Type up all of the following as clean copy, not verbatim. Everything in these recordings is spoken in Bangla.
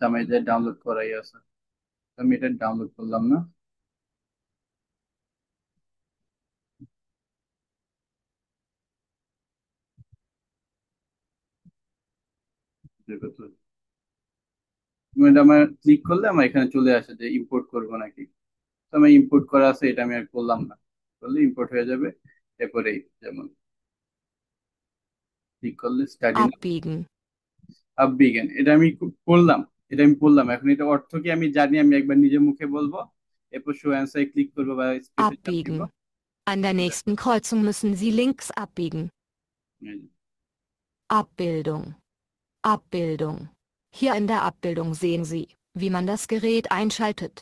আমি যে ডাউনলোড করাই আছে, আমি এটা ডাউনলোড করলাম না। এটা আমার ক্লিক করলে আমার এখানে চলে আসে যে ইম্পোর্ট করবো নাকি। তো আমি ইম্পোর্ট করা আছে, এটা আমি আর করলাম না। করলে ইম্পোর্ট হয়ে যাবে। এরপরেই যেমন ক্লিক করলে স্টাডি না, Abbiegen. বিজ্ঞান, এটা আমি করলাম। এটা আমি বললাম, এখন এটা অর্থ কি আমি জানি, আমি একবার নিজের মুখে বলবো। এরপর শো অ্যান্সার ক্লিক করবো বা স্পেসে চাপ দিব। Abbiegen. An der nächsten Kreuzung müssen Sie links abbiegen. এই যে, Abbildung. Abbildung. Hier in der Abbildung sehen Sie, wie man das Gerät einschaltet.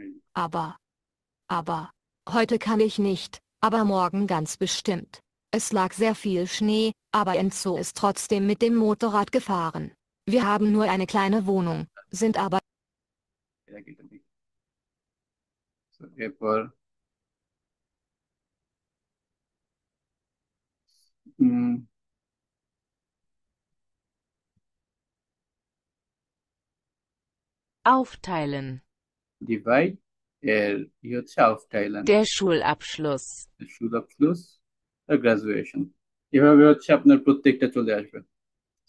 এই যে। Aber, heute kann ich nicht, aber morgen ganz bestimmt. Es lag sehr viel Schnee, aber Enzo ist trotzdem mit dem Motorrad gefahren. Wir haben nur eine kleine Wohnung, sind aber এটা কি, এটা দেখি। So, এরপর Aufteilen. ডিভাইড, এর ই হচ্ছে আউফটাইলেন, Der Schulabschluss. সুদাফ্লুস, গ্রাজুয়েশন। এভাবে হচ্ছে আপনার প্রত্যেকটা চলে আসবে।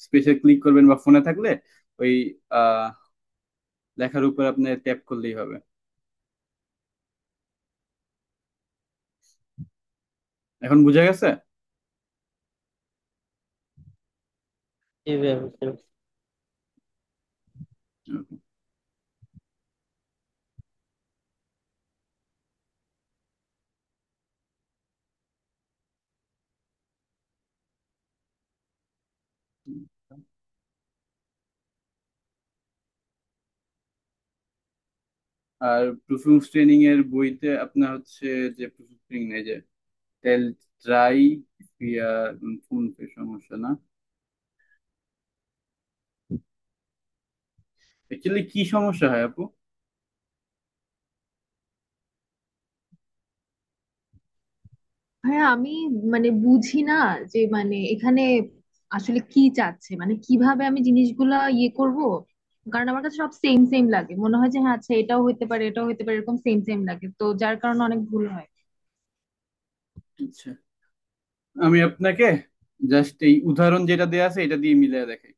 স্পেসে ক্লিক করবেন বা ফোনে থাকলে ওই আহ লেখার উপর আপনি ট্যাপ করলেই হবে। এখন বুঝা গেছে? এইভাবে বুঝতে পারছি। Okay. আর প্রুফিং ট্রেনিং এর বইতে আপনার হচ্ছে যে প্রুফিং ট্রেনিং নেই যে টেল ট্রাই ফিয়া, ফোন পে সমস্যা না। অ্যাকচুয়ালি কি সমস্যা হয় আপু? হ্যাঁ, আমি মানে বুঝি না যে মানে এখানে আসলে কি চাচ্ছে, মানে কিভাবে আমি জিনিসগুলা ইয়ে করব। কারণ আমার কাছে সব সেম সেম লাগে, মনে হয় যে হ্যাঁ আচ্ছা এটাও হইতে পারে এটাও হইতে পারে, এরকম সেম সেম লাগে, তো যার কারণে অনেক ভুল হয়। আচ্ছা, আমি আপনাকে জাস্ট এই উদাহরণ যেটা দেয়া আছে এটা দিয়ে মিলিয়ে দেখাই।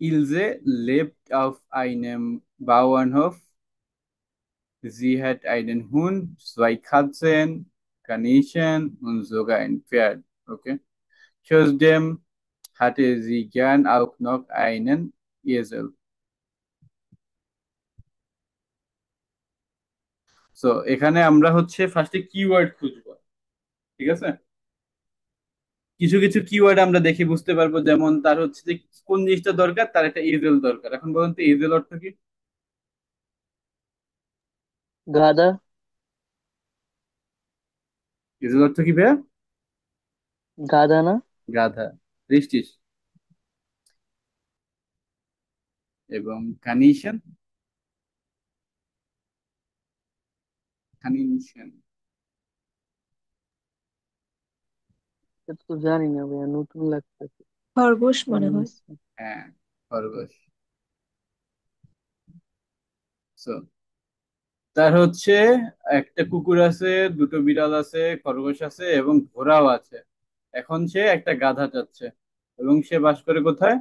Ilse lebt auf einem Bauernhof. Sie hat einen Hund, zwei Katzen, Kaninchen und sogar ein Pferd. Okay. Außerdem hatte sie gern auch noch einen Esel. So এখানে আমরা হচ্ছে ফার্স্টে কিওয়ার্ড খুঁজবো। ঠিক আছে, কিছু কিছু কিওয়ার্ড আমরা দেখে বুঝতে পারবো, যেমন তার হচ্ছে যে কোন জিনিসটা দরকার, তার একটা এজেল দরকার। এখন বলুন তো এজেল অর্থ কি? গাধা। এজেল অর্থ কি ভাইয়া? গাধা না? গাধা, রিস্টিস। এবং কানিশন, কানিশন। এটা তো জানি না ভাইয়া, নতুন লাগতেছে। খরগোশ মনে হয়। কানিস- হ্যাঁ, খরগোশ। So, তার হচ্ছে একটা কুকুর আছে, দুটো বিড়াল আছে, খরগোশ আছে এবং ঘোড়াও আছে। এখন সে একটা গাধা চাচ্ছে এবং সে বাস করে কোথায়?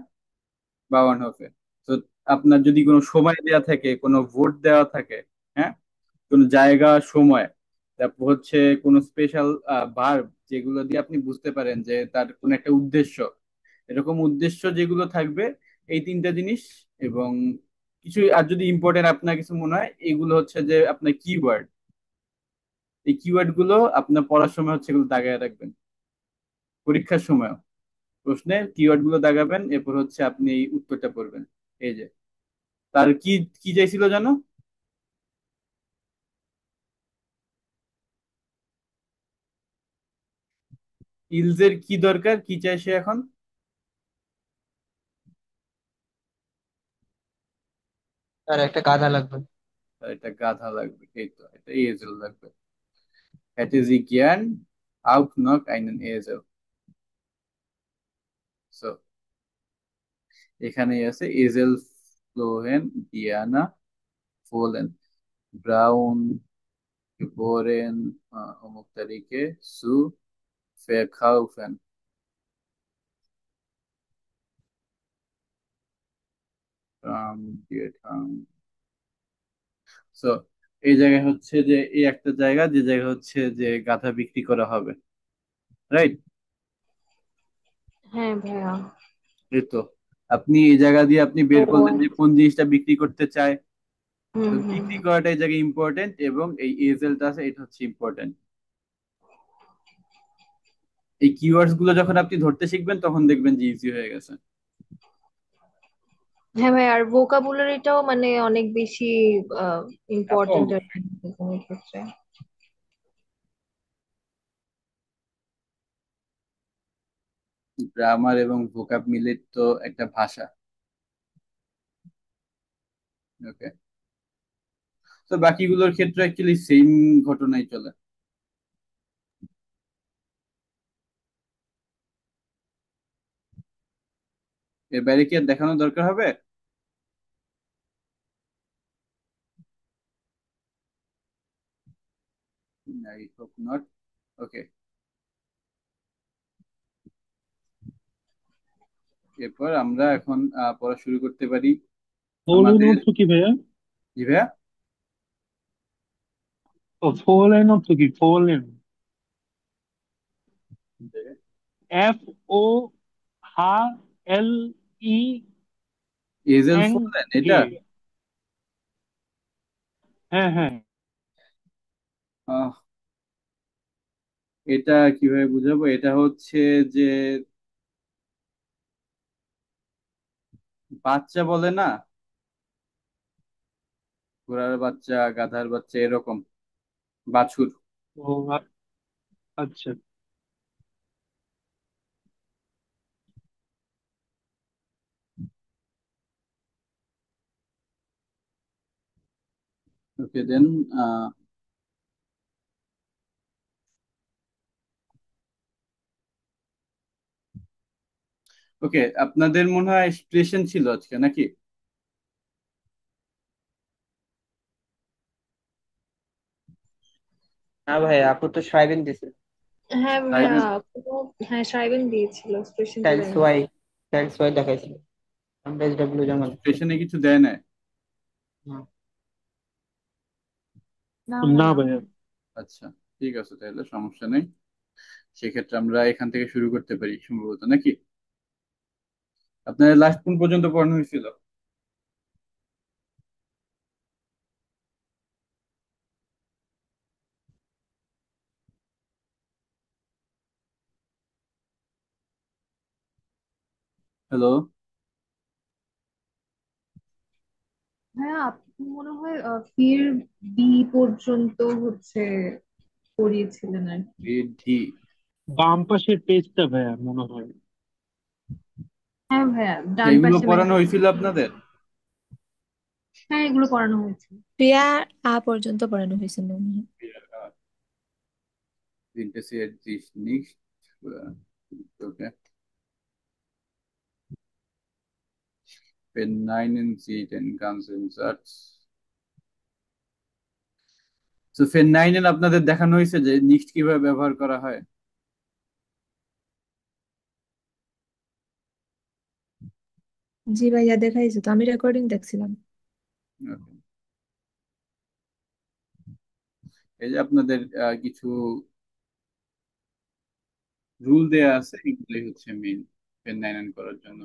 বাওয়ানহফে। তো আপনার যদি কোনো সময় দেয়া থাকে, কোনো ভোট দেওয়া থাকে, হ্যাঁ, কোনো জায়গা, সময়, তারপর হচ্ছে কোনো স্পেশাল ভার্ব, যেগুলো দিয়ে আপনি বুঝতে পারেন যে তার কোনো একটা উদ্দেশ্য, এরকম উদ্দেশ্য যেগুলো থাকবে, এই তিনটা জিনিস। এবং কিছু আর যদি ইম্পর্টেন্ট আপনার কিছু মনে হয়, এগুলো হচ্ছে যে আপনার কিওয়ার্ড। এই কিওয়ার্ড গুলো আপনার পড়ার সময় হচ্ছে এগুলো দাগায় রাখবেন, পরীক্ষার সময় প্রশ্নে কিওয়ার্ড গুলো দাগাবেন, এরপর হচ্ছে আপনি এই উত্তরটা পড়বেন। এই যে তার কি কি চাইছিল জানো? ইলজের কি দরকার, কি চাই সে এখন? আর একটা গাধা লাগবে। তার একটা গাধা লাগবে, এই তো এটা এজেল লাগবে। Hätte sie gern auch noch einen Esel. So, এখানেই আছে এজেল, ফ্লোহেন, ডিয়ানা, ফোলেন, ব্রাউন, বোরেন, অমুক তারিখে, সু, ফেখাউফেন, ঠাম। সো এই জায়গায় হচ্ছে যে এই একটা জায়গা, যে জায়গা হচ্ছে যে গাধা বিক্রি করা হবে, রাইট? হ্যাঁ ভাইয়া। এই তো, আপনি এই জায়গা দিয়ে আপনি বের ও করলেন যে কোন জিনিসটা বিক্রি করতে চায়। তো হুম হুম বিক্রি হুম। করাটা এই জায়গায় ইম্পর্টেন্ট, এবং এই এজেলটা আছে এটা হচ্ছে ইম্পর্টেন্ট। এই কিওয়ার্ডস গুলো যখন আপনি ধরতে শিখবেন তখন দেখবেন যে ইজি হয়ে গেছে। হ্যাঁ ভাই, আর ভোকাবুলারিটাও মানে অনেক বেশি তা তো ইম্পর্টেন্ট আর অবশ্যই। কি এর ক্ষেত্রে। গ্রামার এবং ভোকাব মিলে তো একটা ভাষা। ওকে, তো বাকিগুলোর ক্ষেত্রে অ্যাকচুয়ালি সেম ঘটনাই চলে। এর বাইরে কি আর দেখানো দরকার হবে? I hope not. ওকে, এরপর আমরা এখন পড়া শুরু করতে পারি ফোলেন আমাদের। অর্থ কি ভাইয়া? জি ভাইয়া। ও ফোলেন অর্থ কি? ফোলেন এফ ও হা এল ই এজেল এন ফোলেন কে। এটা? হ্যাঁ হ্যাঁ। আহ, এটা কিভাবে বুঝাবো, এটা হচ্ছে যে বাচ্চা বলে না, ঘোড়ার বাচ্চা, গাধার বাচ্চা, এরকম বাছুর। ও আচ্ছা। ওকে দেন। ওকে, আপনাদের মনে হয় এক্সপ্রেশন ছিল আজকে নাকি? না ভাই, আপু তো সাইবেন দিছে। হ্যাঁ ভাইয়া, সাইবেন? কোনো হ্যাঁ সাইবেন দিয়েছিল, স্পেশালটা দ্যাটস দেয়নি। ওয়াই, দ্যাটস ওয়াই দেখাইছিল। আমরা এসডব্লিউ জমা দিচ্ছি। এক্সপ্রেশনে কিছু দেয় না? হুম। না না ভাইয়া। ভাইয়া। আচ্ছা, ঠিক আছে, তাহলে সমস্যা নেই। সেক্ষেত্রে আমরা এখান থেকে শুরু করতে পারি সম্ভবত, নাকি? আপনার লাস্ট কোন পর্যন্ত পড়ানো হয়েছিল? হ্যালো? ভাইয়া আপনি মনে হয় ফির বি পর্যন্ত হচ্ছে পড়িয়েছিলেন আর কি। বৃদ্ধি? বাম পাশের পেজটা ভাইয়া মনে হয়। হ্যাঁ ভাইয়া, আচ্ছা, ডান এগুলো পাশে পড়ানো ম্যাথ। হয়েছিল আপনাদের? হ্যাঁ এগুলো করানো হয়েছে। ক্রিয়া আ পর্যন্ত পড়ানো হয়েছে মনে হয়। Interessiert sich nicht für, okay, benennen Sie den ganzen Satz. তো ফেন 9 আপনাদের দেখানো হয়েছে যে নিক্সট কিভাবে ব্যবহার করা হয়? জি ভাইয়া দেখাইছো তো, আমি রেকর্ডিং দেখছিলাম। Okay. এই যে আপনাদের কিছু রুল দেয়া আছে, এগুলোই হচ্ছে মেইন ফেন 9 করার জন্য।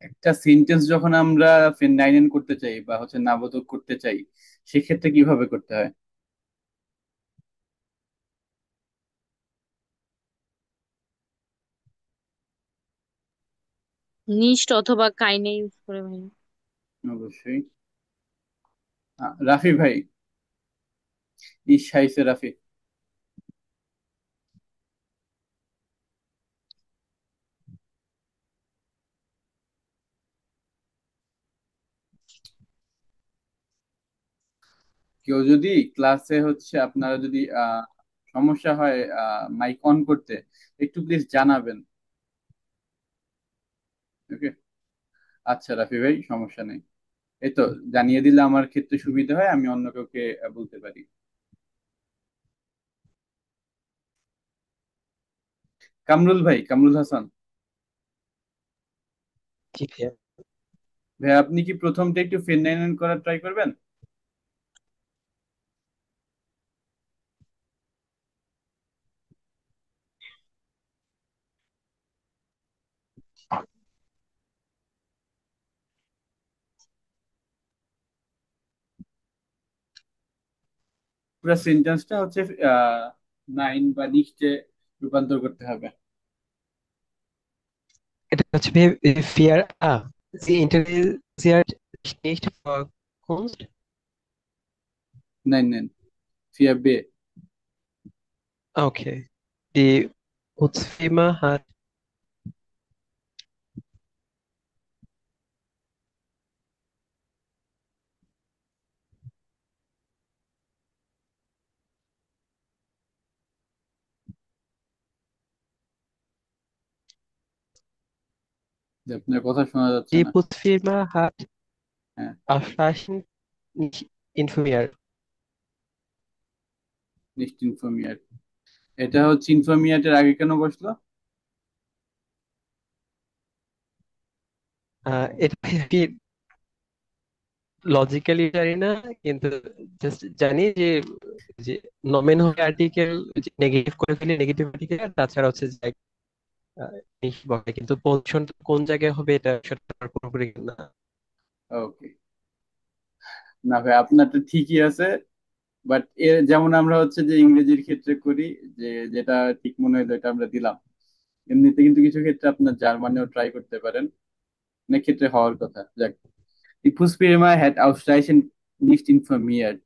একটা সেন্টেন্স যখন আমরা ফেন 9 করতে চাই বা হচ্ছে নাবোধক করতে চাই, সেক্ষেত্রে কিভাবে করতে হয়? নিস্ট অথবা কাইনে ইউজ করে ভাই। অবশ্যই। রাফি ভাই, ইসাইছে রাফি। কেউ যদি ক্লাসে হচ্ছে আপনারা যদি সমস্যা হয় মাইক অন করতে, একটু প্লিজ জানাবেন। ওকে। আচ্ছা রাফি ভাই, সমস্যা নেই। এই তো, জানিয়ে দিলে আমার ক্ষেত্রে সুবিধা হয়, আমি অন্য কাউকে বলতে পারি। কামরুল ভাই, কামরুল হাসান জি ভাইয়া। ভাই, আপনি কি প্রথমটা একটু ফেন 99 করার ট্রাই করবেন? পুরো সেন্টেন্সটা হচ্ছে আহ 9 বা নিচে রূপান্তর করতে হবে। এটা হচ্ছে fear sie interessiert sich nicht für Kunst. 9 9 ফিয়া বে। Okay. Die Putzfirma hat যে আপনার কথা শোনা যাচ্ছে die না। Putzfirma hat হ্যাঁ, ausreichend nicht informiert. নিশ্চিত ইনফরমিয়ার। এটা হচ্ছে ইনফরমিয়াটের আগে কেন বসলো? এটা কি লজিক্যালি জানি না, কিন্তু জাস্ট জানি যে যে নমেন হলে আর্টিকেল নেগেটিভ করে ফেলে নেগেটিভ আর্টিকেল, আর তাছাড়া হচ্ছে যে বলে, কিন্তু পজিশন কোন জায়গায় হবে এটা সেটা আমার পুরোপুরি না। ওকে। না ভাই, আপনারটা ঠিকই আছে, বাট এর যেমন আমরা হচ্ছে যে ইংরেজির ক্ষেত্রে করি, যে যেটা ঠিক মনে হলো এটা আমরা দিলাম, এমনিতে কিন্তু কিছু ক্ষেত্রে আপনার জার্মানিও ট্রাই করতে পারেন, অনেক ক্ষেত্রে হওয়ার কথা। যাক, die Putzfirma hat ausreichend nicht informiert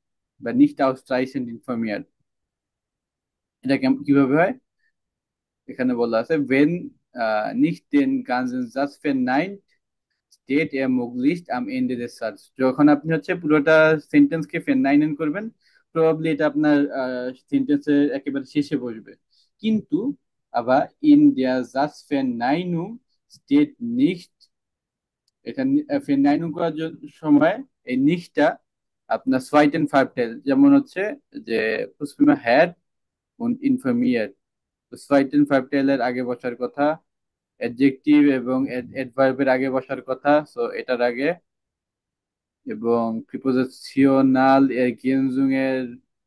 বা nicht ausreichend informiert, এটা কিভাবে হয়? এখানে বলা আছে wenn nicht den ganzen Satz verneint steht er möglichst am Ende des Satzes। যখন আপনি হচ্ছে পুরোটা সেন্টেন্সকে ফেন 99 করবেন, প্রবাবলি এটা আপনার সেন্টেন্সের একেবারে শেষে বসবে। কিন্তু আবার in der Satzverneinung steht nicht, এটা ফেন 99 করার সময় এই নিচটা আপনার সোয়াইটেন ফাইভটেল, যেমন হচ্ছে যে পুসপিমা হ্যাড und informiert, তো সোয়াইটেন ফাইভটেলের আগে বসার কথা, অ্যাডজেক্টিভ এবং অ্যাডভার্বের আগে বসার কথা, সো এটার আগে, এবং প্রিপোজিশনাল এরগেনজুং এর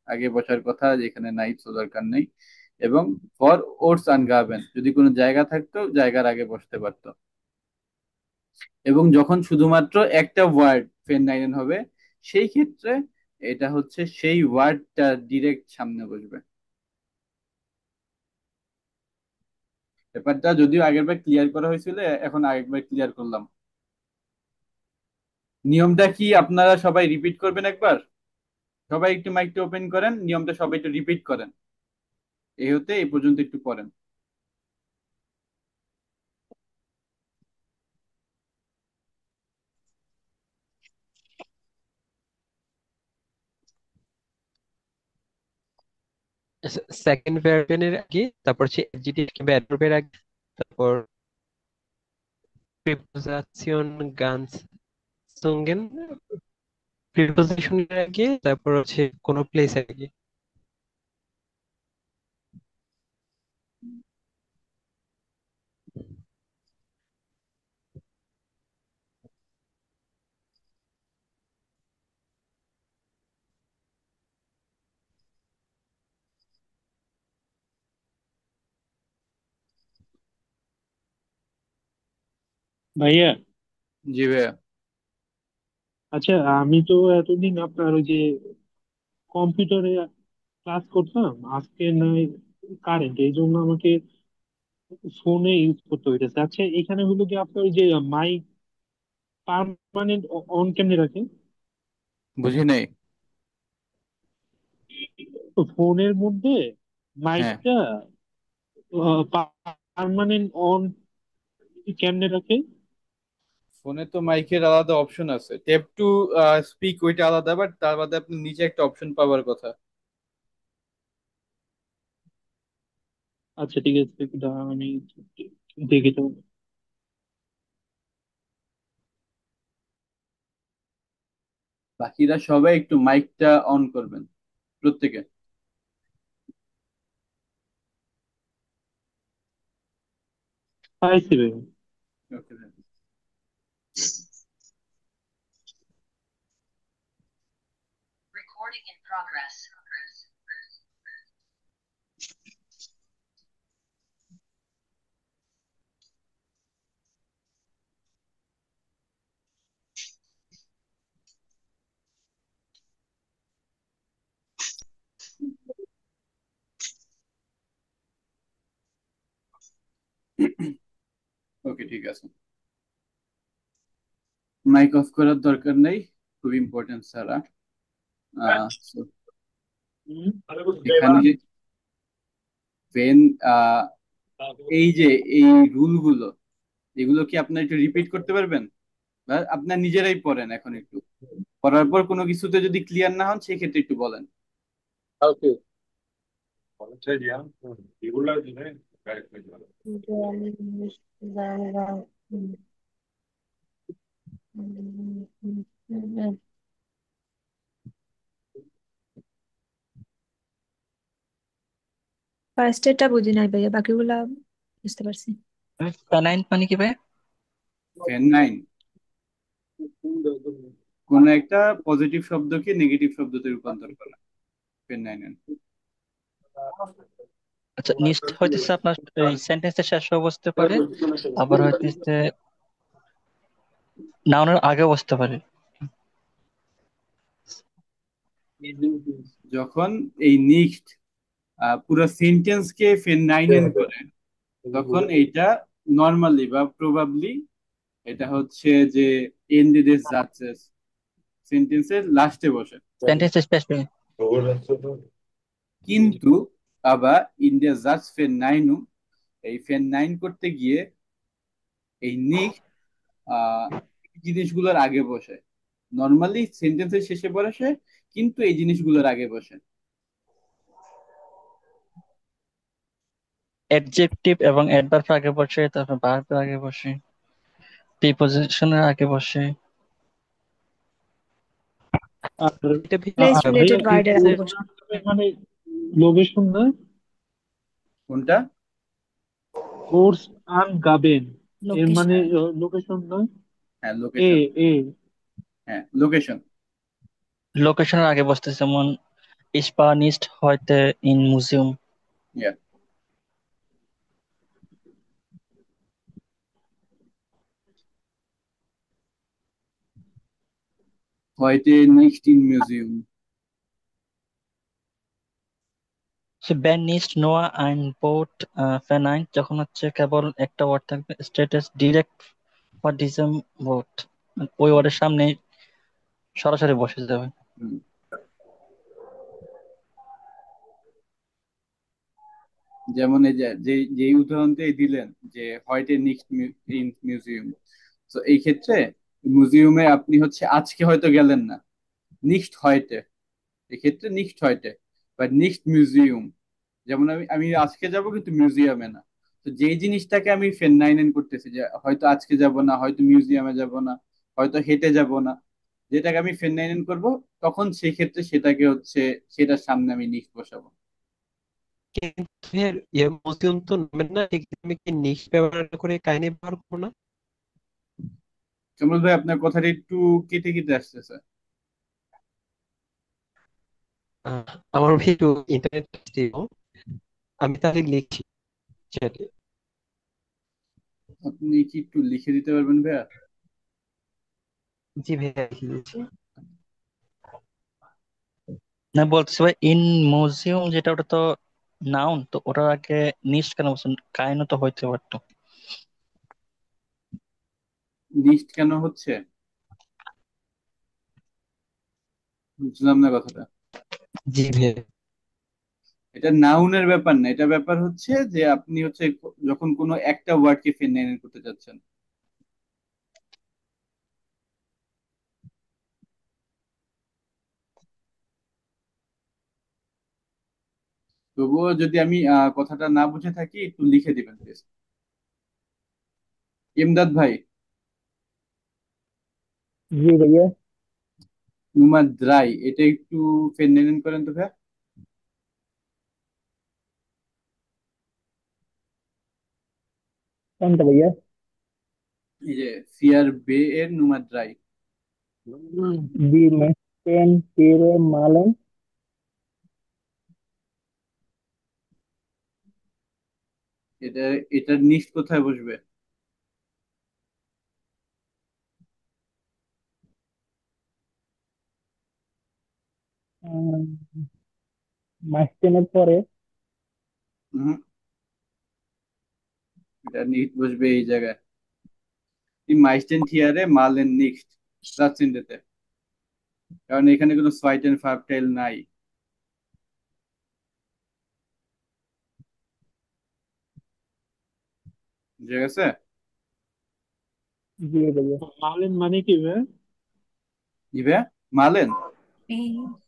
আগে বসার কথা, যেখানে নাই তো দরকার নেই, এবং ফর ওটস আনগাবেন যদি কোনো জায়গা থাকতো জায়গার আগে বসতে পারতো। এবং যখন শুধুমাত্র একটা ওয়ার্ড ফেন 99 হবে, সেই ক্ষেত্রে এটা হচ্ছে সেই ওয়ার্ডটা ডিরেক্ট সামনে বসবে। ব্যাপারটা যদিও আগেরবার ক্লিয়ার করা হয়েছিল, এখন আরেকবার ক্লিয়ার করলাম। নিয়মটা কি আপনারা সবাই রিপিট করবেন একবার? সবাই একটু মাইকটা ওপেন করেন, নিয়মটা সবাই একটু রিপিট করেন, এই হতে এই পর্যন্ত একটু পড়েন। সেকেন্ড ভার্বের আগে, তারপর হচ্ছে অ্যাডজেক্টিভ কিংবা অ্যাডভার্বের আগে, তারপর প্রিপোজিশন গানস সুঙ্গেন, প্রিপোজিশনের আগে, তারপর হচ্ছে কোনো প্লেসের আগে। ভাইয়া, জি ভাইয়া। আচ্ছা, আমি তো এতদিন আপনার ওই যে কম্পিউটারে ক্লাস করতাম, আজকে নয় কারেন্ট, এই জন্য আমাকে ফোনে ইউজ করতে হইতেছে। আচ্ছা, এখানে হলো কি আপনার ওই যে মাইক পার্মানেন্ট অন কেমনে রাখেন? বুঝি নাই। তো ফোনের মধ্যে হ্যাঁ, মাইকটা পার্মানেন্ট অন কেমনে রাখে? ফোনে তো মাইকের আলাদা অপশন আছে, ট্যাপ টু স্পিক ওইটা আলাদা, বাট তার বাদে আপনি নিচে একটা অপশন পাওয়ার কথা। আচ্ছা ঠিক আছে, আমি দেখি তো। বাকিরা সবাই একটু মাইকটা অন করবেন, প্রত্যেকে। পাইছি ভাই। ওকে। ওকে, ঠিক আছে। মাইক অফ করার দরকার নেই, খুব ইম্পর্টেন্ট ছাড়া। So, এখানে যে পেন, এই যে এই রুল গুলো, এগুলো কি আপনার একটু রিপিট করতে পারবেন? বা আপনার নিজেরাই পড়েন এখন একটু, পড়ার পর কোনো কিছুতে যদি ক্লিয়ার না হন সেক্ষেত্রে একটু বলেন। ফার্স্ট এরটা বুঝি নাই ভাইয়া, বাকিগুলা বুঝতে পারছি। ফেনাইন মানে কি ভাই? ফেন নাইন কোন একটা পজিটিভ শব্দকে নেগেটিভ শব্দতে রূপান্তর করা, ফেন নাইন। আচ্ছা, নিস্ট হইতেছে আপনার এই সেন্টেন্সের শেষে বসতে পারে, আবার হইতেছে নাউনের আগে বসতে পারে। যখন এই নিক্সট পুরো সেন্টেন্সকে ফেন নাইনেন করে, তখন এইটা নর্মালি বা প্রবাবলি এটা হচ্ছে যে এন্ডে des Satzes, সেন্টেন্সের লাস্টে বসে। সেন্টেন্সের শেষে। কিন্তু আবার ইন der Satzverneinung, এই ফেন নাইন করতে গিয়ে এই নিক্সট জিনিসগুলোর আগে বসে। নর্মালি সেন্টেন্সের শেষে বসে, কিন্তু এই জিনিসগুলোর আগে বসে। অ্যাডজেক্টিভ এবং অ্যাডভার্ব আগে বসে, তারপর ভার্বের আগে বসে, প্রিপোজিশনের আগে বসে। আর এটা ভেবে প্লেস ভাইয়া রিলেটেড এই ওয়ার্ডের আগে কোর্স বসে। মানে লোকেশন না? কোনটা? কোর্স আন গাবেন এর মানে লোকেশন। লোকেশন না? হ্যাঁ, এ লোকেশন। এ হ্যাঁ, লোকেশন। লোকেশনের আগে বসতেছে, যেমন স্পানিস্ট হয়তো ইন মিউজিয়াম। heute nicht im Museum. সে বেন নিস্ট নোয়া আইন বোট ফেনাইন, যখন হচ্ছে কেবল একটা ওয়ার্ড থাকবে, স্টেটাস ডিরেক্ট ফর ডিজম বোট, ওই ওয়ার্ডের সামনে সরাসরি বসে যাবে। হুম। যেমন এই যে যে উদাহরণটাই দিলেন যে heute nicht im Museum, তো এই ক্ষেত্রে মিউজিয়ামে আপনি হচ্ছে আজকে হয়তো গেলেন না, নিক্সট heute, এক্ষেত্রে নিক্সট heute বা নিক্সট মিউজিয়াম। যেমন আমি আমি আজকে যাব কিন্তু মিউজিয়ামে না। তো যেই জিনিসটাকে আমি ফেনাইনেন করতেছি, যে হয়তো আজকে যাব না, হয়তো মিউজিয়ামে যাব না, হয়তো হেঁটে যাব না, যেটাকে আমি ফেনাইনেন করব, তখন সেই ক্ষেত্রে সেটাকে হচ্ছে সেটার সামনে আমি নিক্সট বসাবো। কিন্তু মিউজিয়াম তো নামের না, এক্ষেত্রে আমি কি নিশ ব্যবহার করে কাহিনী ব্যবহার করবো না? কামরুল ভাই, আপনার কথাটা একটু কেটে কেটে আসতেছে। আমার ভাই একটু ইন্টারনেট ছিল, আমি তাহলে লিখছি চ্যাটে। আপনি কি একটু লিখে দিতে পারবেন ভাইয়া? জি ভাইয়া, লিখে দিচ্ছি। না, বলতেছি ভাই ইন মিউজিয়াম যেটা, ওটা তো নাউন, তো ওটার আগে নিস্ট কেন বলছেন? কাইনও তো হইতে পারতো। নিক্সট কেন হচ্ছে, বুঝলাম না কথাটা। জি ভাইয়া। এটা নাউনের ব্যাপার না, এটা ব্যাপার হচ্ছে যে আপনি হচ্ছে যখন কোনো একটা ওয়ার্ডকে ফেনাইন করতে চাচ্ছেন। তবুও যদি আমি কথাটা না বুঝে থাকি একটু লিখে দিবেন প্লিজ। ইমদাদ ভাই, जी भैया। নুমাদ্রাই এটা একটু ফেন্নেন করেন তো ভাই। कौन था भैया? এই যে ফিয়ার বে এর নুমাদ্রাই। जी मैं पेन तेरे मालूम। এটা এটার নিচ কোথায় বসবে? মাস্টেনের পরে। হুম, এটা নিচ বসবে এই জায়গায়। Die meisten Tiere malen nicht প্রাচীনটাতে, কারণ এখানে কোনো সোয়াইটেন ফার্বটেল নাই। বুঝে গেছে? जी भैया। মালেন মানে কি ভাই? ইবে মালেন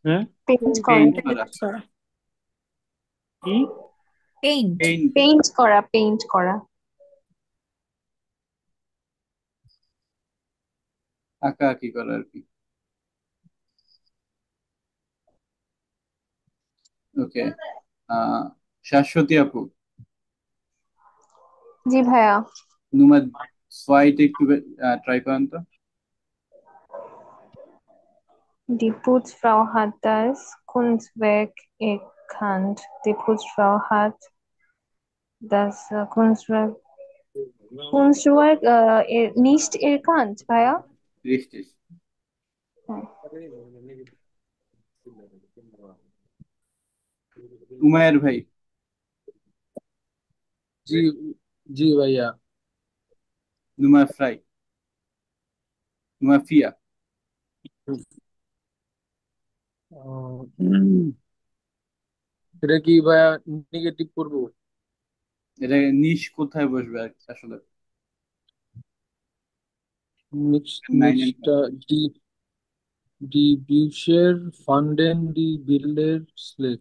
হ্যাঁ, পেইন্ট করা। পেইন্ট করা। কি? পেইন্ট। পেইন্ট পেইন্ট করা, পেইন্ট করা। আঁকা আঁকি করা আর কি। ওকে, আহ শাশ্বতী আপু, জি ভাইয়া। নুমা সোয়াইট একটু ট্রাই করেন তো। Die Putzfrau hat das Kunstwerk erkannt. Die Putzfrau hat das Kunstwerk nicht erkannt, ভাইয়া। রিস্টিস। হ্যাঁ। উমায়ের ভাই, जी जी भैया। নুমা ফ্রাই, নুমা ফিয়া। এটা কি ভাইয়া নেগেটিভ করবো? এটা নিচ কোথায় বসবে আর কি আসলে? নেক্সট নাইন এন্ড নেক্সটটা ডি ডি বিউশের ফান্ডেন ডি বিল্ডের স্লেক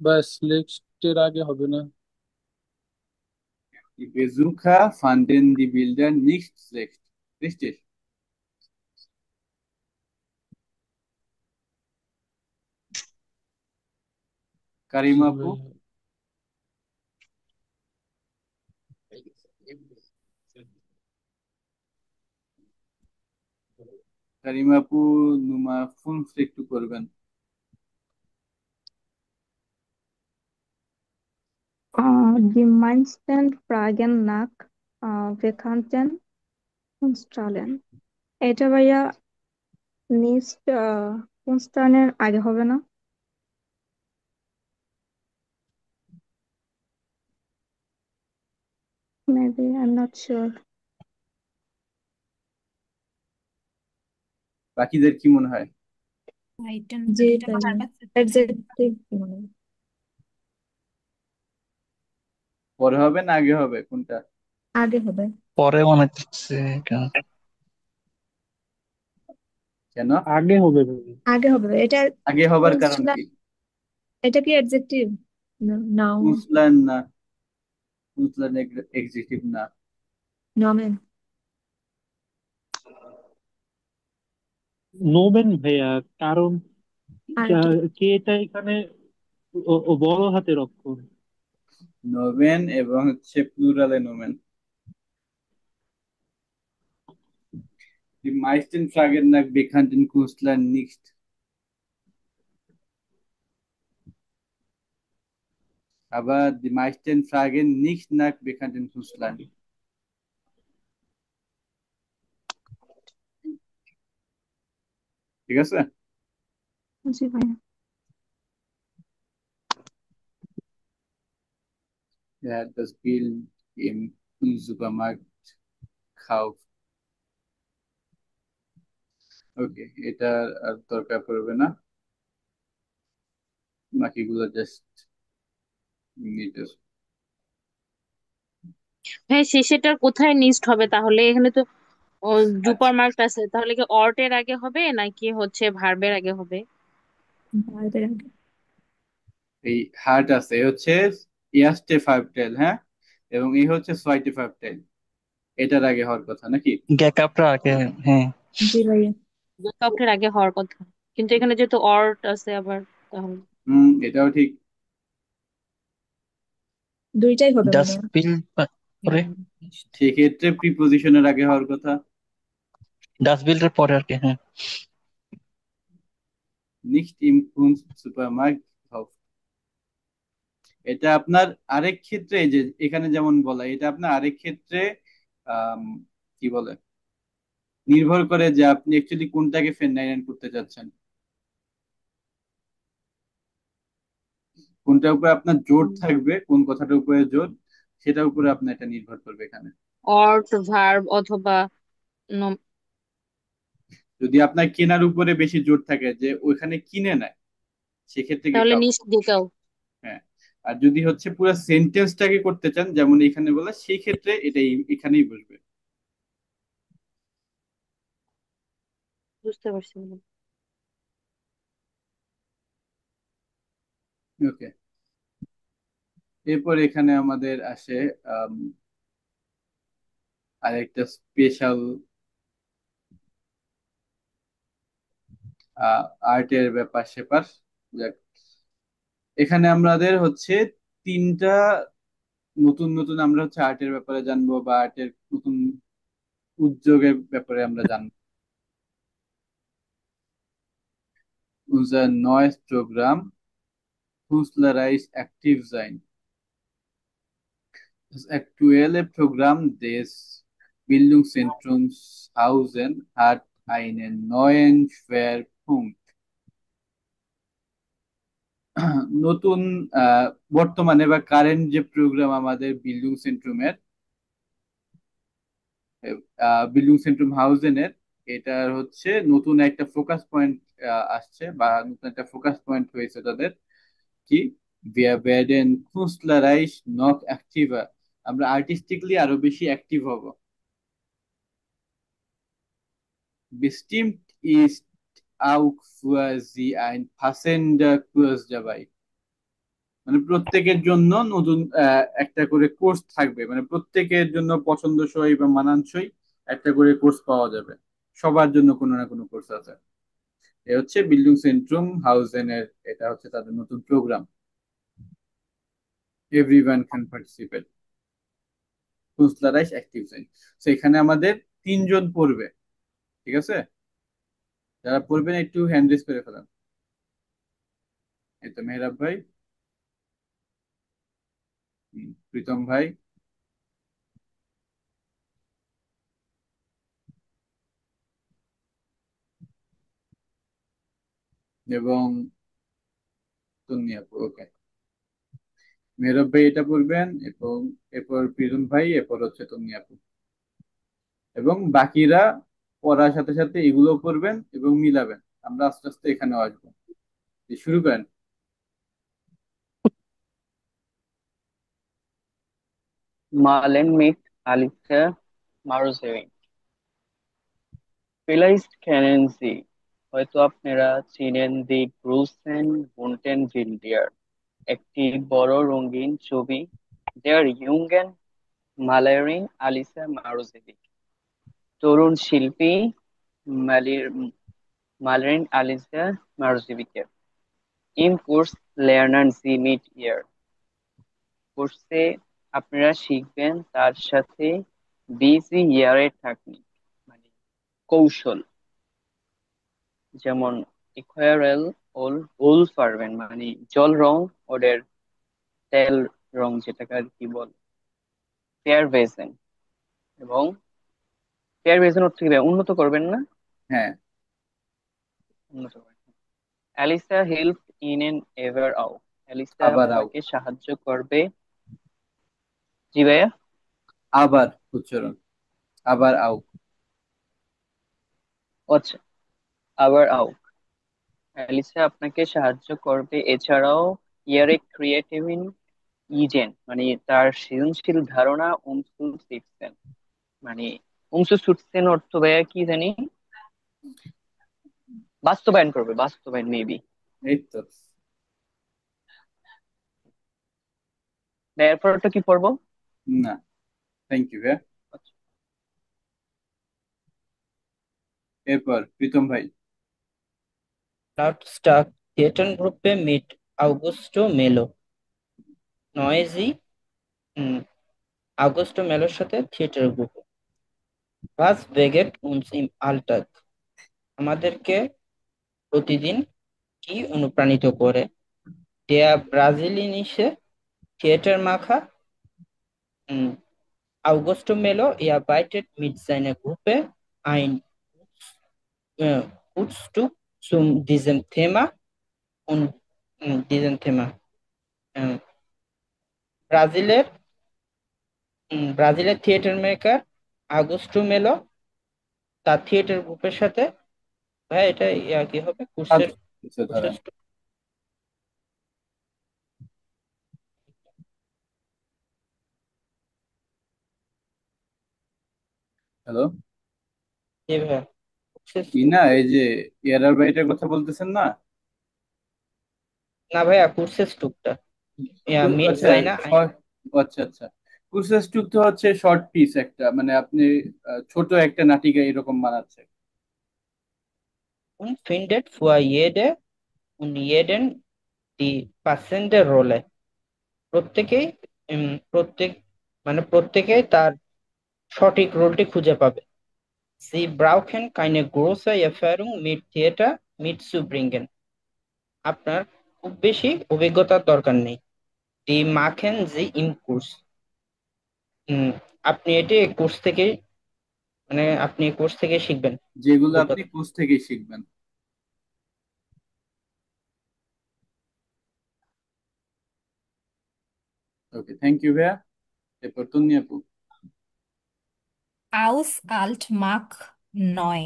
বা স্লেক্টের আগে হবে না? Die Besucher fanden die Bilder nicht schlecht. Richtig. জি কারিমা আপু, ভাইয়া। কারিমা আপু নুমা ফুল একটু করবেন। Die meisten fragen nach bekannten Kunststellen. এটা ভাইয়া নিস্ট কুনস্টানের আগে হবে না? Maybe, I'm not sure. বাকিদের কি মনে হয়? জি ভাইয়া, অ্যাডজেক্টিভ মানে পরে হবে না আগে হবে কোনটা? আগে হবে। পরে মনে হচ্ছে কেন? কেন আগে হবে ভাই। আগে হবে এটা। আগে হবার কারণ কুনস্টান, কি? এটা কি অ্যাডজেক্টিভ? নাউন। কুনসলান না, কুনসলান এক্সিকিউটিভ না। নমেন। নোবেন ভাইয়া, কারণ আর এটা কেটা এখানে ও বড় হাতের অক্ষর। নোবেন এবং হচ্ছে প্লুরালে নোমেন। Die meisten fragen nach bekannten Künstlern nicht. Aber die meisten fragen nicht nach bekannten Künstlern. ঠিক আছে? জি ভাইয়া। Er hat das Bild im Supermarkt gekauft. ওকে, এটা আর দরকার পড়বে না, বাকিগুলো জাস্ট নিতে। হ্যাঁ, শেষেরটার কোথায় নিস্ট হবে তাহলে? এখানে তো আচ্ছা, সুপার মার্কেট আছে, তাহলে কি অর্টের আগে হবে নাকি হচ্ছে ভার্বের আগে হবে? ভাইদের আগে। এই হার্ট আছে, এ হচ্ছে ইয়াস্টে ফাইভ টেল, হ্যাঁ, এবং এই হচ্ছে সোয়াইটে ফাইভ টেল। এটার আগে হওয়ার কথা নাকি? গ্যাকাপটা আগে, হ্যাঁ। জি ভাইয়া, কাউকের আগে হওয়ার কথা, কিন্তু এখানে যেহেতু অর্ট আছে আবার, তাহলে এটাও ঠিক। দুইটাই হবে মনে হয়। ডাস্টবিন পরে, সেক্ষেত্রে প্রিপোজিশনের আগে হওয়ার কথা। ডাস্টবিনের পরে আর কি, হ্যাঁ। nicht im Kunstsupermarkt gekauft। এটা আপনার আরেক ক্ষেত্রে, এই যে এখানে যেমন বলা, এটা আপনার আরেক ক্ষেত্রে আম, কি বলে, নির্ভর করে যে আপনি অ্যাকচুয়ালি কোনটাকে ফেনাইল করতে চাচ্ছেন, কোনটার উপরে আপনার জোর থাকবে, কোন কথাটার উপরে জোর, সেটার উপরে আপনার এটা নির্ভর করবে এখানে। অর্ট ভার্ব অথবা nom- যদি আপনার কেনার উপরে বেশি জোর থাকে, যে ওইখানে কিনে নেয়, সেক্ষেত্রে কি তাহলে কাউ। নিস্ট দিকেও। হ্যাঁ। আর যদি হচ্ছে পুরো সেন্টেন্সটাকে করতে চান, যেমন এখানে বলা, সেই ক্ষেত্রে এটাই এখানেই বসবে। বুঝতে পারছি। ওকে। এরপর এখানে আমাদের আসে আম, আরেকটা স্পেশাল আর্টের ব্যাপার স্যাপার। যাক, এখানে আমাদের হচ্ছে তিনটা নতুন নতুন আমরা হচ্ছে আর্টের ব্যাপারে জানবো, বা আর্টের নতুন উদ্যোগের ব্যাপারে আমরা জানবো। Unser neues Programm Künstlerisch aktiv sein. Das aktuelle Programm des Bildungszentrums Hausen hat einen neuen Schwerpunkt. নতুন বর্তমানে বা কারেন্ট যে প্রোগ্রাম আমাদের বিল্ডিং সেন্ট্রাম হাউজেনের, এটার হচ্ছে নতুন একটা ফোকাস পয়েন্ট আসছে, বা নতুন একটা ফোকাস পয়েন্ট হয়েছে তাদের, কি, wir werden künstlerisch noch aktiver। আমরা আর্টিস্টিকলি আরো বেশি অ্যাক্টিভ হব। Bestimmt ist auch für sie ein passender Kurs dabei। মানে প্রত্যেকের জন্য নতুন একটা করে কোর্স থাকবে, মানে প্রত্যেকের জন্য পছন্দসই বা মানানসই একটা করে কোর্স পাওয়া যাবে। সবার জন্য কোনো না কোনো কোর্স আছে। এ হচ্ছে বিল্ডিং সেন্ট্রাম হাউজেনের, এটা হচ্ছে তাদের নতুন প্রোগ্রাম, এভরিওয়ান ক্যান পার্টিসিপেট, কুস্লারাইস অ্যাক্টিভ সাইন। তো এখানে আমাদের তিনজন পড়বে, ঠিক আছে? যারা পড়বেন একটু হ্যান্ড রেজ করে ফেলান। এই তো মেহরাব ভাই, প্রীতম ভাই, এবং তন্নি আপু। ওকে, মেহরাব ভাই এটা পড়বেন, এবং এরপর প্রীতম ভাই, এরপর হচ্ছে তন্নি আপু, এবং বাকিরা পড়ার সাথে সাথে এগুলো করবেন এবং মিলাবেন। আমরা আস্তে আস্তে এখানেও আসবো। শুরু করেন। মার্লেন mit Alicia Marusevi। Vielleicht kennen Sie, হয়তো আপনারা চিনেন, দি গ্রুসেন বুন্টেন বিল্ডিয়ার, একটি বড় রঙিন ছবি, দেয়ার ইয়ুঙ্গেন মালেরিন আলিসা মারুজেভিক, তরুণ শিল্পী মালেরিন আলিসা মারুজেভিকের। ইম course lernen Sie mit ihr, কোর্সে আপনারা শিখবেন তার সাথে বিজি ইয়ারের টেকনিক, মানে কৌশল, যেমন ইকুয়ারেল ওল ওল ফার্বেন মানে জল রং, ওদের তেল রং যেটাকে আর কি বল, পেয়ার ভেজেন, এবং পেয়ার ভেজেন ওর থেকে উন্নত করবেন না, হ্যাঁ। উন্নত করবেন। Alyssa help in an ever আউ, অ্যালিসা আবার আও, আপনাকে সাহায্য করবে। জি ভাইয়া। আবার উচ্চারণ, আবার আও। আচ্ছা, আবার আউ, অ্যালিসা আপনাকে সাহায্য করবে। এছাড়াও ইয়ারে ক্রিয়েটিভ ইন ইজেন মানে তার সৃজনশীল ধারণা উমসু শিখছেন, মানে উমসু ছুটছেন অর্থ ভাইয়া কি জানি, বাস্তবায়ন করবে, বাস্তবায়ন মেবি। এই তো। এরপরটা কি পড়বো? না, থ্যাংক ইউ ভাইয়া। এরপর প্রীতম ভাই। Bloodstock Theatre Groupe mit Augusto Melo, Noisy Augusto Meloর সাথে theatre group. Was bewegt uns im Alltag? আমাদেরকে প্রতিদিন কি অনুপ্রাণিত করে? Der brasilianische Theatermacher Augusto Melo arbeitet mit seiner Gruppe ein Kunststück zu diesem Thema und diesem Thema. Ähm, ব্রাজিলের ব্রাজিলের থিয়েটার মেকার আগস্টো মেলো তার থিয়েটার গ্রুপের সাথে, ভাই এটা কি হবে কাজ কোর্সের করতেছে তারা। হ্যালো, জি ভাইয়া কোর্সের কি না এই যে এয়ারার বাইটের কথা বলতেছেন না? না ভাইয়া কোর্সের স্টুকটা মিট আচ্ছা সাইনা আচ্ছা আচ্ছা, কুরসেস টুক তো হচ্ছে শর্ট পিস একটা, মানে আপনি ছোট একটা নাটিকা এরকম বানাচ্ছে। und findet für jede und jeden die passende Rolle. প্রত্যেকেই প্রত্যেক মানে প্রত্যেকেই তার সঠিক রোলটি খুঁজে পাবে। Sie brauchen keine große Erfahrung mit Theater mitzubringen. আপনার খুব বেশি অভিজ্ঞতার দরকার নেই। Die machen Sie im Kurs. হুম, আপনি এটি কোর্স থেকে মানে আপনি কোর্স থেকে শিখবেন যেগুলো আপনি অভিজ্ঞতা। কোর্স থেকেই শিখবেন। ওকে, থ্যাংক ইউ ভাইয়া। এরপর তুমি আপু। Aus alt mag neu.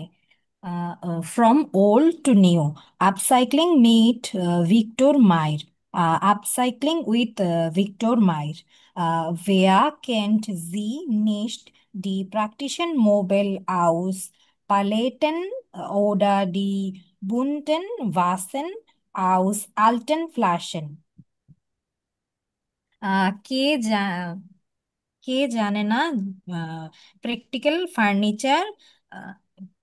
From old to new. Upcycling mit Viktor Meyer. Upcycling with Viktor Meyer. Wer kennt sie nicht? Die praktischen Möbel aus Paletten oder die bunten Vasen aus alten Flaschen. কে কে জানে না প্র্যাকটিক্যাল ফার্নিচার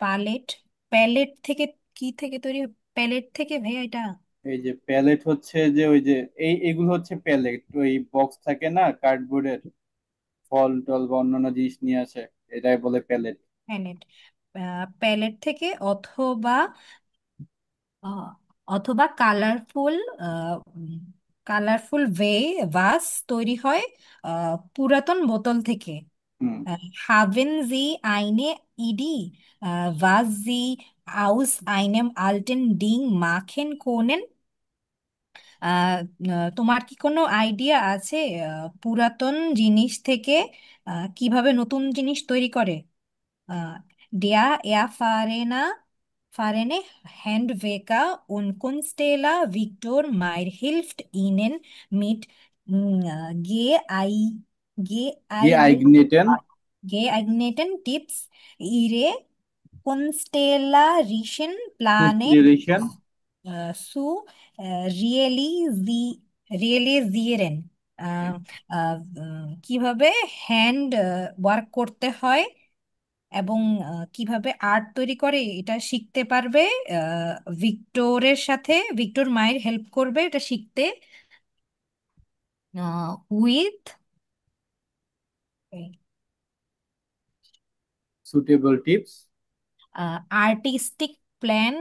প্যালেট প্যালেট থেকে কি থেকে তৈরি প্যালেট থেকে ভাইয়া এটা এই যে প্যালেট হচ্ছে যে ওই যে এগুলো হচ্ছে প্যালেট, ওই বক্স থাকে না কার্ডবোর্ডের, ফল টল বা অন্যান্য জিনিস নিয়ে আসে, এটাই বলে প্যালেট। প্যালেট প্যালেট থেকে অথবা আহ, অথবা কালারফুল ভাস তৈরি হয় পুরাতন বোতল থেকে হুম। Haben Sie eine Idee, was Sie aus einem alten Ding machen können? তোমার কি কোনো আইডিয়া আছে পুরাতন জিনিস থেকে কিভাবে নতুন জিনিস তৈরি করে? Der erfahrene Handwerker und Künstler Viktor Meyer hilft Ihnen mit geeignet, geeigneten geeigneten Tipps, Ihre Constellation Pläne consideration zu realisieren. আহ, কিভাবে হ্যান্ড ওয়ার্ক করতে হয় এবং কিভাবে আর্ট তৈরি করে এটা শিখতে পারবে। আহ, ভিক্টর মায়ের হেল্প করবে এটা শিখতে with suitable tips। Artistic plan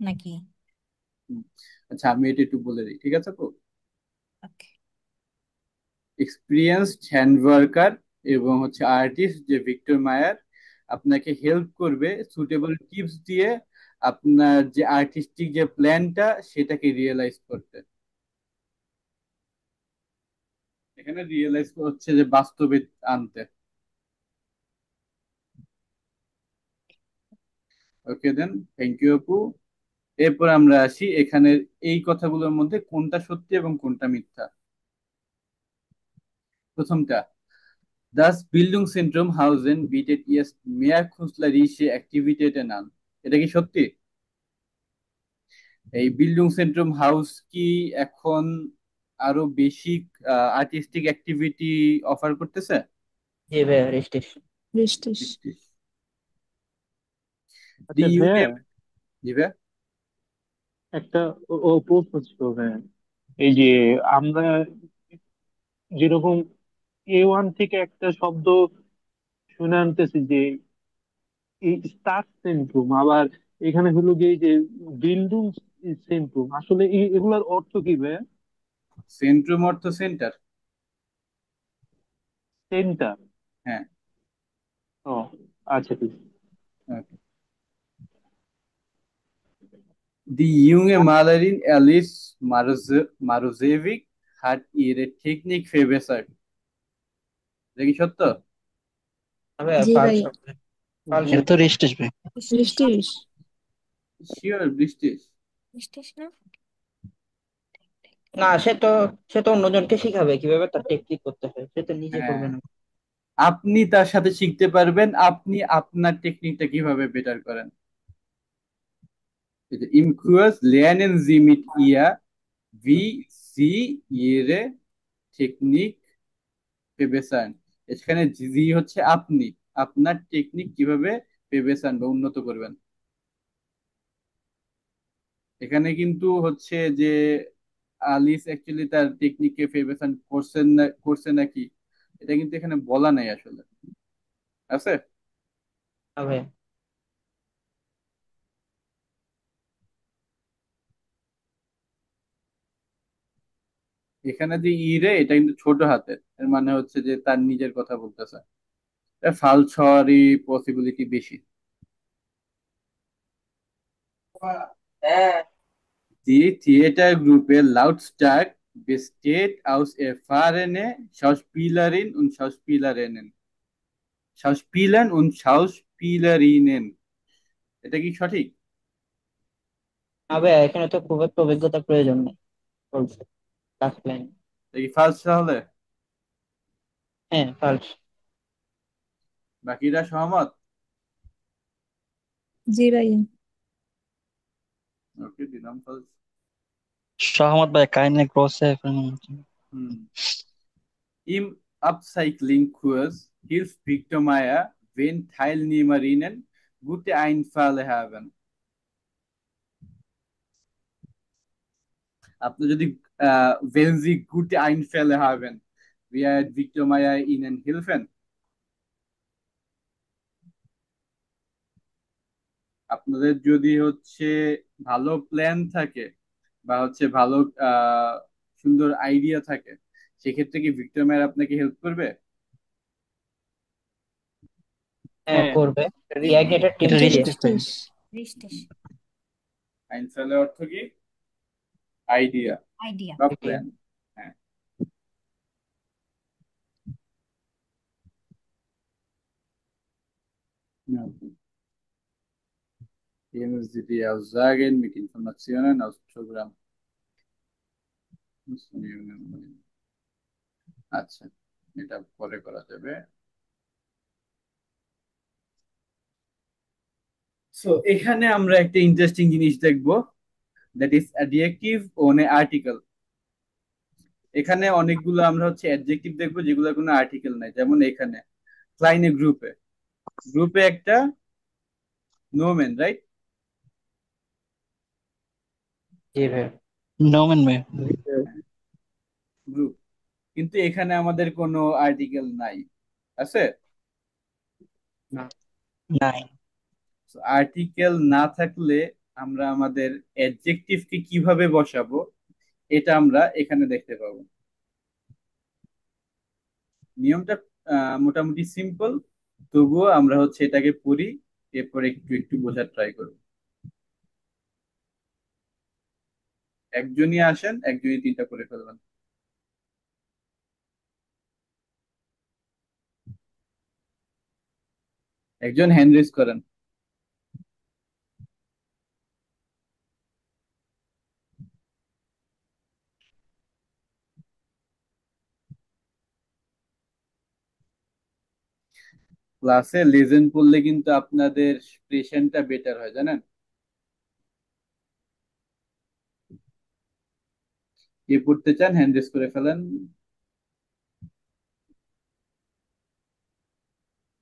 নাকি? আচ্ছা, আমি এটা একটু বলে দিই, ঠিক আছে তো? Okay. এক্সপিরিয়েন্সড হ্যান্ড ওয়ার্কার এবং হচ্ছে আর্টিস্ট যে ভিক্টর মায়ার আপনাকে হেল্প করবে সুটেবল টিপস দিয়ে আপনার যে আর্টিস্টিক যে প্ল্যানটা সেটাকে রিয়েলাইজ করতে। এখানে রিয়েলাইজ হচ্ছে যে বাস্তবে আনতে। ওকে দেন, থ্যাংক ইউ আপু। এরপর আমরা আসি এখানের এই কথাগুলোর মধ্যে কোনটা সত্যি এবং কোনটা মিথ্যা। প্রথমটা, Das Bildungszentrum Hausen bietet jetzt mehr künstlerische Aktivitäten an। এটা কি সত্যি? এই বিল্ডিং সেন্ট্রাম হাউস কি এখন আরো বেশি আর্টিস্টিক অ্যাক্টিভিটি অফার করতেছে? জি ভাইয়া, রেজিস্ট্রেশন। বৃষ্টিস। ডি আচ্ছা ইউকে ভাইয়া, জি ভাইয়া। একটা ও প্রশ্ন ছিল ভাইয়া। এই যে আমরা যেরকম A1 থেকে একটা শব্দ শুনে আনতেছি যে এই স্টার সেন্ট্রুম, আবার এখানে হলো গিয়ে এই যে বিল্ডিং সেন্ট্রুম, আসলে এগুলার অর্থ কি ভাইয়া? সেন্ট্রুম অর্থ সেন্টার। সেন্টার। হ্যাঁ। ও আচ্ছা ঠিক আছে। Okay. Die junge Malerin Alice Maruzevic hat ihre Technik verbessert. এটা কি সত্য? ভাইয়া জি ফালস, ভাইয়া। ফালস। এটা তো রেজিস্ট্রেশন ভাই। বৃষ্টিস। শিওর বৃষ্টিস? বৃষ্টিস না? না, সে তো অন্যজনকে শিখাবে কিভাবে তার টেকনিক করতে হয়, সে তো নিজে হ্যাঁ, করবে না। আপনি তার সাথে শিখতে পারবেন আপনি আপনার টেকনিকটা কিভাবে বেটার করেন। Im Kurs lernen Sie mit ihr, wie Sie Ihre Technik verbessern. এখানে জি হচ্ছে আপনি আপনার টেকনিক কিভাবে পেবেছান বা উন্নত করবেন। এখানে কিন্তু হচ্ছে যে আলিস অ্যাকচুয়ালি তার টেকনিককে পেবেছান করছেন না করছে নাকি, এটা কিন্তু এখানে বলা নাই আসলে। আছে? হ্যাঁ ভাইয়া। এখানে যে ইরে এটা কিন্তু ছোট হাতের, এর মানে হচ্ছে যে তার নিজের কথা বলতেছে। ফালস হওয়ারই পসিবিলিটি বেশি। Die Theatergruppe Lautstark besteht aus erfahrenen Schauspielerinnen und Schauspielerinnen. Schauspielern und Schauspielerinnen. এটা কি সঠিক? না ভাইয়া, এখানে তো খুব একটা অভিজ্ঞতার প্রয়োজন নেই বলছে লাস্ট লাইন। এটা কি ফালস তাহলে? হ্যাঁ ফালস। বাকিরা সহমত? জি ভাইয়া। ওকে, দিলাম ফালস। সহমত ভাই, কাইন্ডলি ক্রসে। হুম। Im Upcycling-Kurs hilft Victor Meyer, wenn Teilnehmerinnen gute Einfälle haben. আপনি যদি wenn Sie gute Einfälle haben, wird Victor Meyer Ihnen helfen? আপনাদের যদি হচ্ছে ভালো প্ল্যান থাকে বা হচ্ছে ভালো আহ সুন্দর আইডিয়া থাকে, সেক্ষেত্রে কি ভিক্টর মেয়ার আপনাকে হেল্প করবে? হ্যাঁ হ্যাঁ, করবে। রি- এটা টিম এটা দিয়ে। রেজিস্ট্রেশন ভাই। বৃষ্টিস। বৃষ্টিস। আইনফেলের অর্থ কি? Idea idea. বা প্ল্যান। হ্যাঁ। Hier müssen Sie die Aussagen mit Informationen aus Programm. আচ্ছা, এটা পরে করা যাবে। সো এখানে আমরা একটা ইন্টারেস্টিং জিনিস দেখবো, that is adjective on a article. এখানে অনেকগুলো আমরা হচ্ছে অ্যাডজেক্টিভ দেখবো যেগুলো কোনো আর্টিকেল নাই, যেমন এখানে ক্লাইনে গ্রুপে গ্রুপে একটা নোমেন, রাইট? জি ভাইয়া। নোমেন ভাই। গ্রুপ, কিন্তু এখানে আমাদের কোনো আর্টিকেল নাই, আছে? না। নাই। আর্টিকেল না থাকলে আমরা আমাদের অ্যাডজেক্টিভকে কিভাবে বসাবো এটা আমরা এখানে দেখতে পাবো। নিয়মটা মোটামুটি সিম্পল, তবুও আমরা হচ্ছে এটাকে পড়ি, এরপর একটু একটু বোঝার ট্রাই করব। একজনই আসেন, একজনই তিনটা করে ফেলবেন। একজন হ্যান্ড রেজ করেন। ক্লাসে লেজেন্ড পড়লে কিন্তু আপনাদের প্রেশনটা বেটার হয়, জানেন? কে পড়তে চান হ্যান্ড রেজ করে ফেলেন,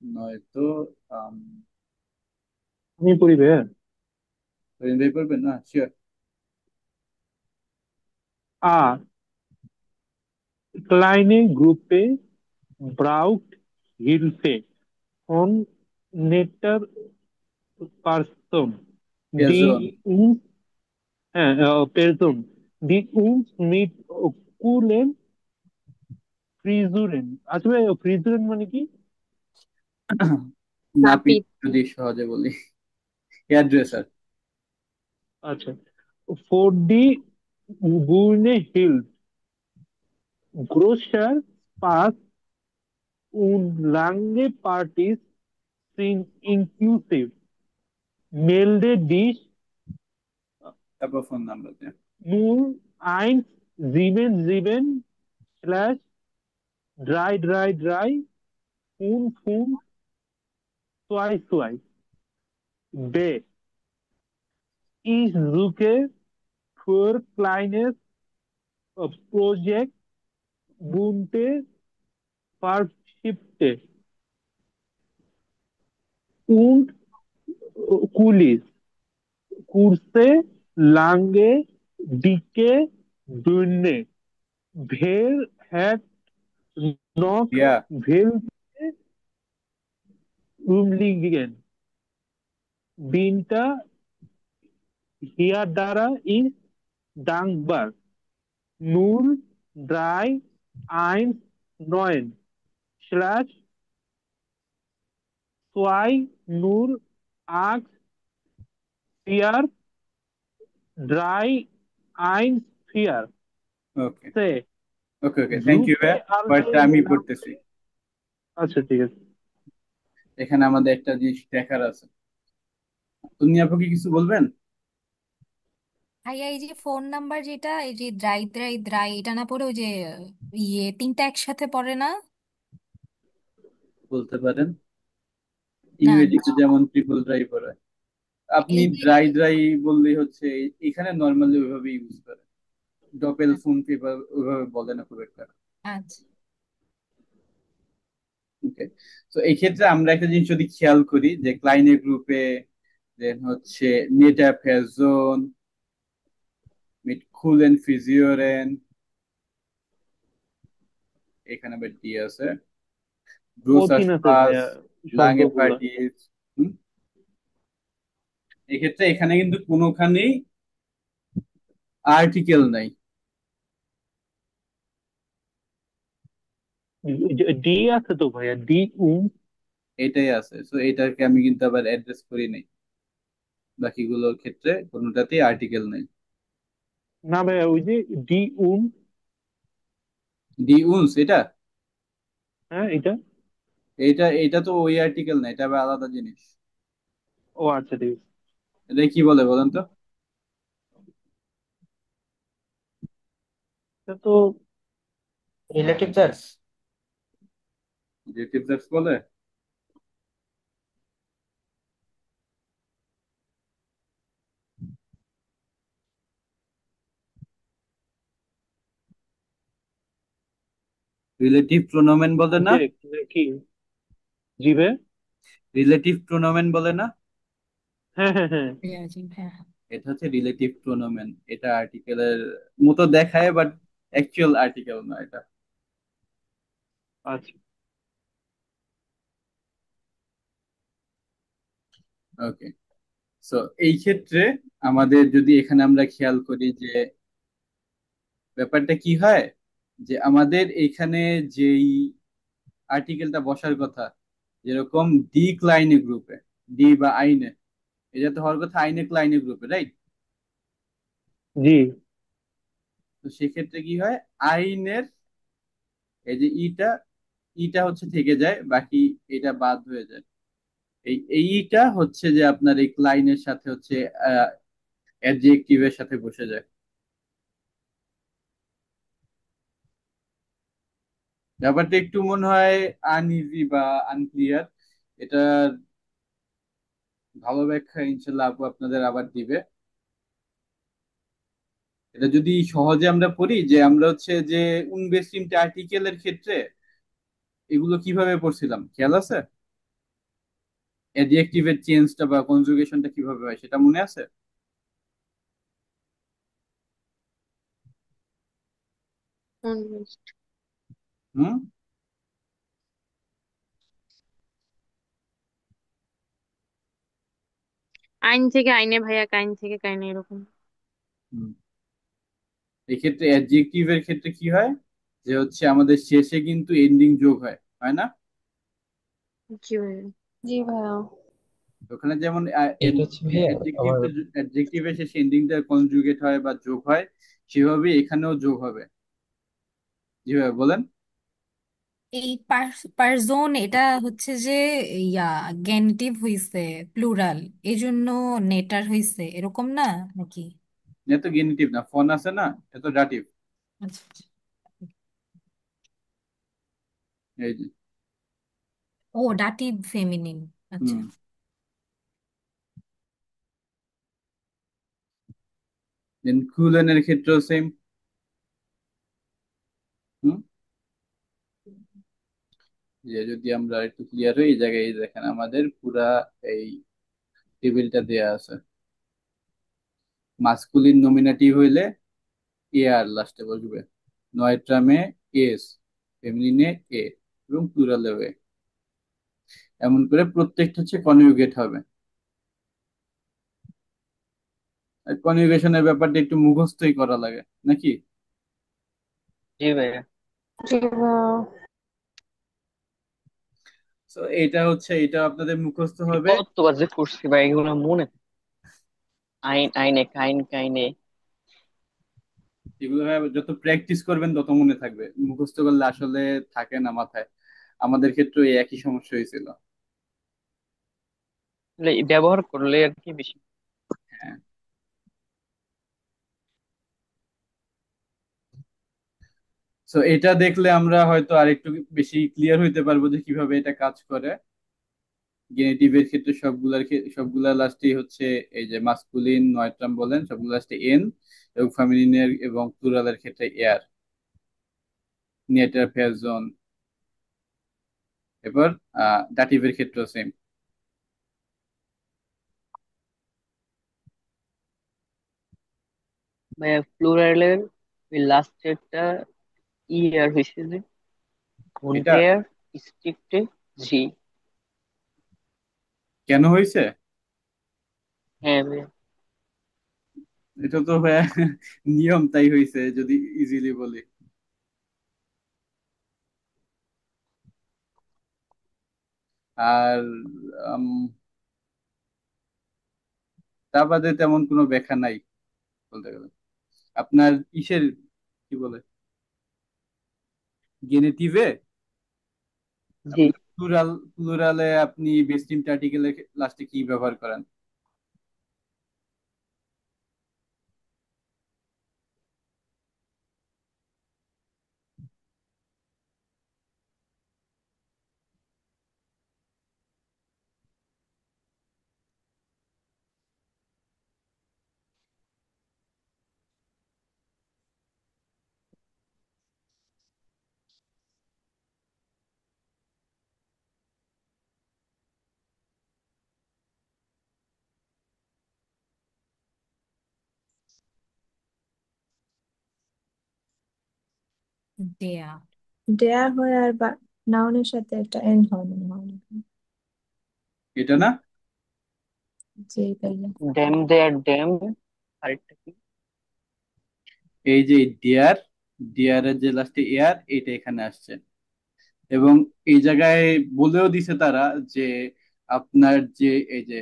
নয়তো আম, আমি পড়ি ভাইয়া। রহিম ভাই পড়বেন না? Sure? A kleine Gruppe braucht Hilfe von netter Person, পেজন। die uns, Person, die uns mit coolen Frisuren। আচ্ছা ভাই, ফ্রিজুরেন মানে কি? নাপিত নাপিত। যদি সহজে বলি, হেয়ার ড্রেসার। আচ্ছা, for die Bühne hilft, größer Spaß und lange Partys sind inklusive. Melde dich তারপর phone number then. 0177/333 B. Ich suche für kleines Projekt bunte Farbstifte und Kulis. Kurze, lange, dicke, dünne. Wer hat noch yeah. welche rumliegen? Winter hier Dara ist dankbar. 0319 slash 208 4 314 okay say okay okay, thank you জুতে ভাইয়া। পরেরটা আনলে আমি নাম। পড়তেছি। আচ্ছা ঠিক আছে। এখানে আমাদের একটা জিনিস দেখার আছে। তুমি আপু কি কিছু বলবেন? ভাইয়া এই যে ফোন নাম্বার যেটা, এই যে দ্রাই দ্রাই দ্রাই, এটা না পড়ে ওই যে তিনটা একসাথে পড়ে না? বলতে পারেন, না ইংরেজিতে যেমন ট্রিপল ড্রাই পড়ে, আপনি এই যে ড্রাই ড্রাই বললেই হচ্ছে। এখানে নর্মালি ওইভাবে ইউজ করে, ডপেল ফোন পেপার ওইভাবে বলে না খুব একটা। আচ্ছা, ওকে, তো এই ক্ষেত্রে আমরা একটা জিনিস যদি খেয়াল করি যে ক্লাইনে গ্রুপে দেন হচ্ছে নেটা ফেজন, মিট কুলেন ফিজিওরেন, এখানে আবার ডি আছে, ব্রুসাস কঠিন আছে পাস, ভাইয়া লাঙ্গে শব্দগুলা। পার্টিস। এক্ষেত্রে এখানে কিন্তু কোনোখানেই আর্টিকেল নাই। ডি আছে তো ভাইয়া, ডি উম। এটাই আছে, তো এটাকে আমি কিন্তু আবার অ্যাড্রেস করি নাই। বাকিগুলোর ক্ষেত্রে কোনোটাতেই আর্টিকেল নেই। না ভাইয়া, ওই যে ডি উম। ডি উনস এটা, হ্যাঁ এটা। এটা এটা তো ওই আর্টিকেল না, এটা আবার আলাদা জিনিস। ও আচ্ছা ঠিক আছে। এটা কি বলে বলেন তো? এটা তো রিলেটিভ চার্জ। রিলেটিভ সার্চ বলে? রিলেটিভ প্রোনোমেন বলে না? সাবজেক্ট নাকি? জি ভাই। রিলেটিভ প্রোনোমেন বলে না? হ্যাঁ হ্যাঁ হ্যাঁ। হ্যাঁ। এটা হচ্ছে রিলেটিভ প্রোনোমেন। এটা আর্টিকেলের মতো দেখায়, বাট অ্যাকচুয়াল আর্টিকেল না এটা। আচ্ছা। ওকে, সো এই ক্ষেত্রে আমাদের যদি এখানে আমরা খেয়াল করি যে ব্যাপারটা কি হয়, যে আমাদের এখানে যেই আর্টিকেলটা বসার কথা, যেরকম ডি ক্লাইনে গ্রুপে, ডি বা আইনে, এটা তো হওয়ার কথা আইনে ক্লাইনে গ্রুপে, রাইট? জি। তো সেক্ষেত্রে কি হয়, আইনের এই যে ইটা, ইটা হচ্ছে থেকে যায়, বাকি এটা বাদ হয়ে যায়। এইটা হচ্ছে যে আপনার এই ক্লাইনের সাথে হচ্ছে অ্যাডজেক্টিভের সাথে বসে যায়। ব্যাপারটা একটু মনে হয় আনইজি বা আনক্লিয়ার। এটা ভালো ব্যাখ্যা ইনশাল্লাহ আপু আপনাদের আবার দিবে। এটা যদি সহজে আমরা পড়ি, যে আমরা হচ্ছে যে উনবেসিমটা আর্টিকেলের ক্ষেত্রে এগুলো কিভাবে পড়ছিলাম খেয়াল আছে? অ্যাডজেক্টিভের চেঞ্জটা বা কনজুগেশনটা কিভাবে হয় সেটা মনে আছে? হুম। আইন থেকে আইনে ভাইয়া, কাইন থেকে কাইনে, এরকম। হুম। এক্ষেত্রে অ্যাডজেক্টিভের ক্ষেত্রে কি হয়, যে হচ্ছে আমাদের শেষে কিন্তু এন্ডিং যোগ হয়, হয় না? জি ভাইয়া। জি ভাইয়া। ওখানে যেমন এটা হচ্ছে ভাইয়া আমার অ্যাডজেক্টিভের শেষে এন্ডিংটা কনজুগেট হয় বা যোগ হয়, সেভাবে এখানেও যোগ হবে। যেভাবে বলেন। এই পারজন এটা হচ্ছে যে ইয়া গেনিটিভ হইছে, প্লুরাল, এই জন্য নেটার হইছে, এরকম না নাকি? এটা তো গেনিটিভ না, ফন আছে না, এটা তো ডাটিভ। আচ্ছা আচ্ছা। এই যে। ও, ডাটিভ ফেমিনিন। আচ্ছা। হুম। দেন কুলেনের ক্ষেত্রেও সেম। হুম। যে যদি আমরা একটু ক্লিয়ার হই, এই জায়গায় এই দেখেন আমাদের পুরা এই টেবিলটা দেয়া আছে। মাস্কুলিন নমিনেটিভ হইলে এ আর লাস্টে বসবে, নয়ট্রামে এস, ফেমিনিনে এ, এবং প্লুরালে এ। এমন করে প্রত্যেকটা হচ্ছে কনজুগেট হবে। আর কনজুগেশনের ব্যাপারটা একটু মুখস্থই করা লাগে নাকি? জি ভাইয়া। জি ভাইয়া। তো এটা হচ্ছে, এটা আপনাদের মুখস্থ হবে। কতবার যে করছি ভাই এগুলো মনে থাকে। আইন আইনে, কাইন কাইনে। এগুলো ভাই যত প্র্যাকটিস করবেন তত মনে থাকবে, মুখস্থ করলে আসলে থাকে না মাথায়। আমাদের ক্ষেত্রে এই একই সমস্যা হয়েছিল। আসলে ব্যবহার করলে আর কি বেশি। হ্যাঁ। তো এটা দেখলে আমরা হয়তো আরেকটু বেশি ক্লিয়ার হইতে পারবো যে কিভাবে এটা কাজ করে। গেনিটিভের ক্ষেত্রে সবগুলা লাস্টেই হচ্ছে এই যে মাস্কুলিন নয়ট্রাম বলেন, সবগুলা লাস্টে এন, এবং ফেমিনিনের এবং প্লুরালের ক্ষেত্রে এয়ার, নেটার ফেয়ারজন। এবার ডাটিভের ক্ষেত্রেও সেম। ভাইয়া প্লুরালের ওই লাস্টেরটা ই আর হয়েছে যে এটা ঘন্টায় স্ট্রিক্টে জি। কেন হয়েছে? হ্যাঁ ভাইয়া। এটা তো ভাইয়া নিয়ম, তাই হয়েছে যদি ইজিলি বলি। আর উম, তা বাদে তেমন কোনো ব্যাখ্যা নাই বলতে গেলে। আপনার ইসের কি বলে, গেনেটিভে জি। আপনি প্লুরালে আপনি বেস্ট টিম আর্টিকেলের লাস্টে কি ব্যবহার করেন? দেয়া। দেয়া হয় আর বা নাউনের সাথে একটা এন হয় মনে হয়। এটা না? জি ভাইয়া। ড্যাম দেয়ার ড্যাম। আরেকটা কি? এই যে ডিয়ার, ডিয়ারের যে লাস্টে এয়ার, এটা এখানে আসছে। এবং এই জায়গায় বলেও দিছে তারা যে আপনার যে এই যে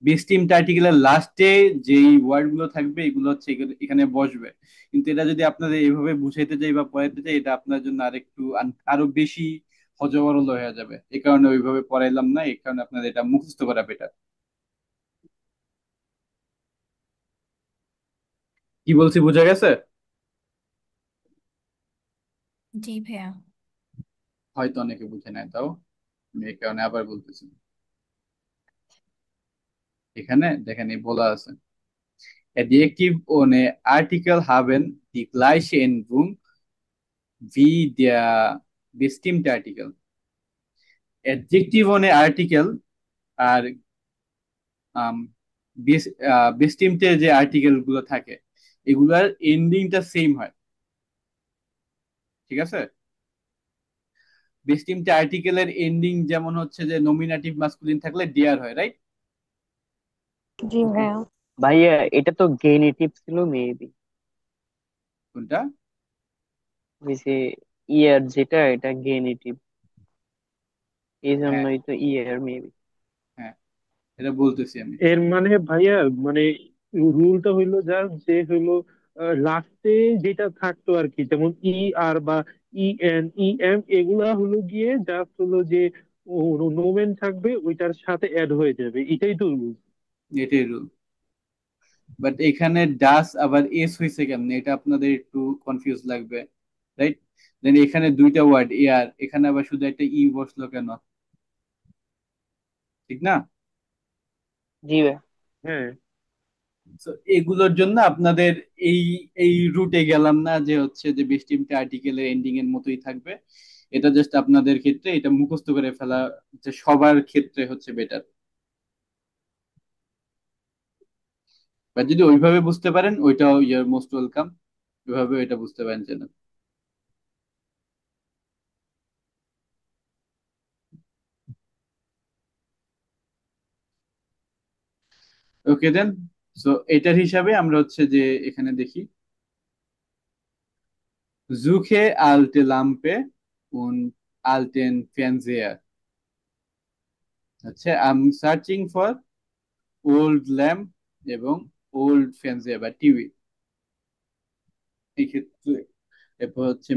বেস্ট টিম আর্টিকেলের লাস্টে যেই ওয়ার্ড গুলো থাকবে এগুলো হচ্ছে এখানে বসবে। কিন্তু এটা যদি আপনাদের এইভাবে বুঝাইতে যাই বা পড়াইতে চাই, এটা আপনার জন্য আরেকটু আরো বেশি হজবরল হয়ে যাবে। এই কারণে ওইভাবে পড়াইলাম না, এই কারণে আপনাদের এটা মুখস্থ করা বেটার। কি বলছি বোঝা গেছে? জি ভাইয়া। হয়তো অনেকে বুঝে নেয়, তাও আমি এই কারণে আবার বলতেছি। এখানে দেখেন এই বলা আছে, Adjektiv ohne Artikel haben die gleiche Endung wie der bestimmte Artikel. Adjective ohne Article আর বেস্টিমতে যে আর্টিকেল গুলো থাকে এগুলার এন্ডিংটা সেম হয়, ঠিক আছে? বেস্টিমতে আর্টিকেলের এন্ডিং যেমন হচ্ছে যে নমিনেটিভ মাস্কুলিন থাকলে ডিয়ার হয়, রাইট? জি ভাইয়া। ভাইয়া এটা তো গেনিটিভ ছিল মেবি, কোনটা? ওই যে ইয়ার যেটা এটা গেনিটিভ, এই হ্যাঁ, জন্যই তো ইয়ার মেবি। হ্যাঁ, এটা বলতেছি আমি। এর মানে ভাইয়া, মানে রুলটা হইলো জাস্ট যে হইলো লাস্টে যেটা থাকতো আর কি, যেমন ই আর বা ই এন ই এম এগুলা হলো গিয়ে জাস্ট হলো যে নোমেন থাকবে ওইটার সাথে অ্যাড হয়ে যাবে, এটাই তো রুল। এটাই রুল। বাট এখানে ডাস আবার এস হয়েছে কেমনে, এটা আপনাদের একটু কনফিউজ লাগবে, রাইট? দেন এখানে দুইটা ওয়ার্ড এয়ার, এখানে আবার শুধু একটা ই বসলো কেন, ঠিক না? জি ভাই। হ্যাঁ, So, এগুলোর জন্য আপনাদের এই এই রুটে গেলাম না যে হচ্ছে যে বেস্টিমটা আর্টিকেলের এন্ডিং এর মতোই থাকবে। এটা জাস্ট আপনাদের ক্ষেত্রে এটা মুখস্থ করে ফেলা যে সবার ক্ষেত্রে হচ্ছে বেটার। বা যদি ওইভাবে বুঝতে পারেন ওইটাও ইয়ার মোস্ট ওয়েলকাম, ওইভাবে এটা বুঝতে পারেন যেন। ওকে দেন। সো এটার হিসাবে আমরা হচ্ছে যে এখানে দেখি জুখে আলটে লাম্পে und alten Fernseher, আচ্ছা I am searching for old lamp এবং ওল্ড ফ্যানজিয়ার বা টিভি। এই ক্ষেত্রে এরপর হচ্ছে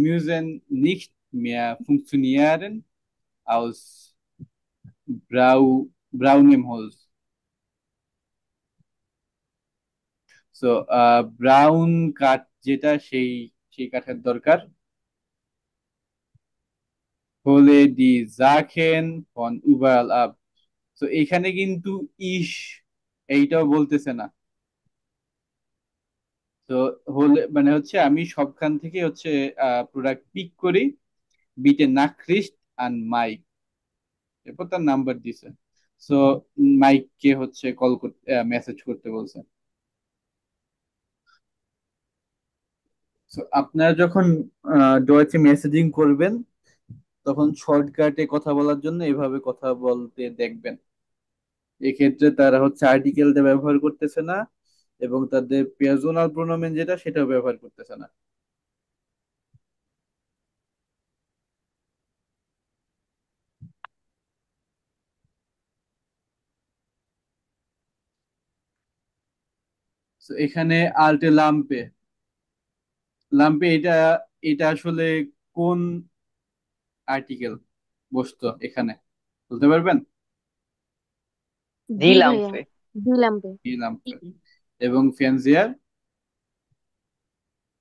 müssen nicht mehr funktionieren aus braunem Holz. So brown কাঠ যেটা সেই সেই কাঠের দরকার হলে দি জাখেন ফন überall ab. তো এখানে কিন্তু ইস এইটাও বলতেছে না। তো হলে মানে হচ্ছে আমি সবখান থেকে হচ্ছে প্রোডাক্ট পিক করি, বিটে নাকরিস্ট অ্যান্ড মাইক, এরপর তার নাম্বার দিছে। সো মাইককে হচ্ছে কল করতে মেসেজ করতে বলছে। So, আপনারা যখন ডয়েচে মেসেজিং করবেন তখন শর্টকাটে কথা বলার জন্য এভাবে কথা বলতে দেখবেন। এক্ষেত্রে তারা হচ্ছে আর্টিকেলটা ব্যবহার করতেছে না এবং তাদের পের্সোনাল প্রোনোমেন যেটা সেটাও ব্যবহার করতেছে না। So, এখানে আল্টে লাম্পে লাম্পে এটা এটা আসলে কোন আর্টিকেল বসতো এখানে বলতে পারবেন? জি জি ভাইয়া, লাম্পে। দিলাম বে। কি লাম্পে এবং ফ্যানজিয়ার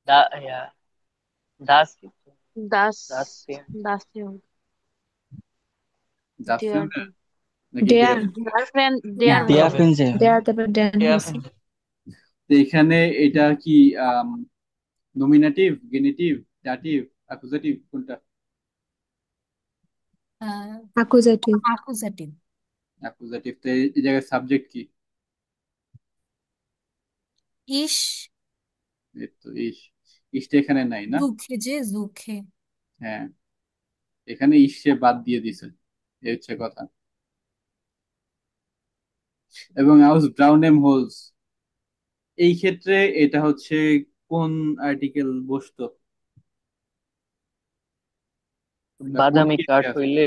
দা ইয়া দাস দাস দাস পেয়ার। দাস জাফরান দেয়ার দেন নাকি ডেয়ার, ডেয়ার? দেয়ার ফ্রেন্ড না, দেয়ার দেয়া হবে। ফেন্সে ডেয়ার তারপর ড্যান দেয়া হয়েছে। ফেন্সে তো এখানে এটা কি নমিনেটিভ, গেনিটিভ, ডাটিভ, অ্যাকুজেটিভ কোনটা? অ্যাকুজাটিভ। আকুজাটিভ। অ্যাকুজেটিভ। তো এই জায়গায় সাবজেক্ট কি? ইস, এই তো ইস, ইসটা এখানে নাই না? দুঃখে যে দুঃখে। হ্যাঁ, এখানে ইসে বাদ দিয়ে দিছে, এই হচ্ছে কথা। এবং আউস ব্রাউনেম হোলস, এই ক্ষেত্রে এটা হচ্ছে কোন আর্টিকেল বসতো বা কোন বাদামি কেসে কাঠ আছে? হইলে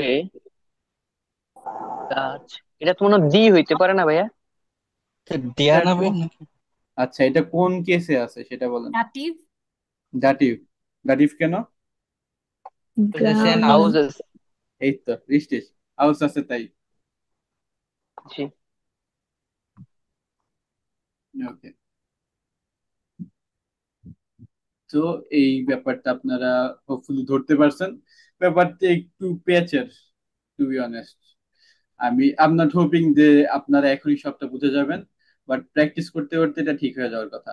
গাছ, এটা তো মনে হয় দি হইতে পারে না ভাইয়া? দেয়া এটা নামে নাকি? আচ্ছা এটা কোন কেসে আছে সেটা বলেন। দাটিভ। দাটিভ। দাটিভ কেন? Position brown. হাউজেস। এই তো রিস্টিস, হাউস আছে তাই। জি। ওকে। তো এই ব্যাপারটা আপনারা হোপফুলি ধরতে পারছেন। ব্যাপারটা একটু পেচের, টু বি অনেস্ট। আমি আম নট হোপিং যে আপনারা এখনই সবটা বুঝে যাবেন, বাট প্র্যাকটিস করতে করতে এটা ঠিক হয়ে যাওয়ার কথা।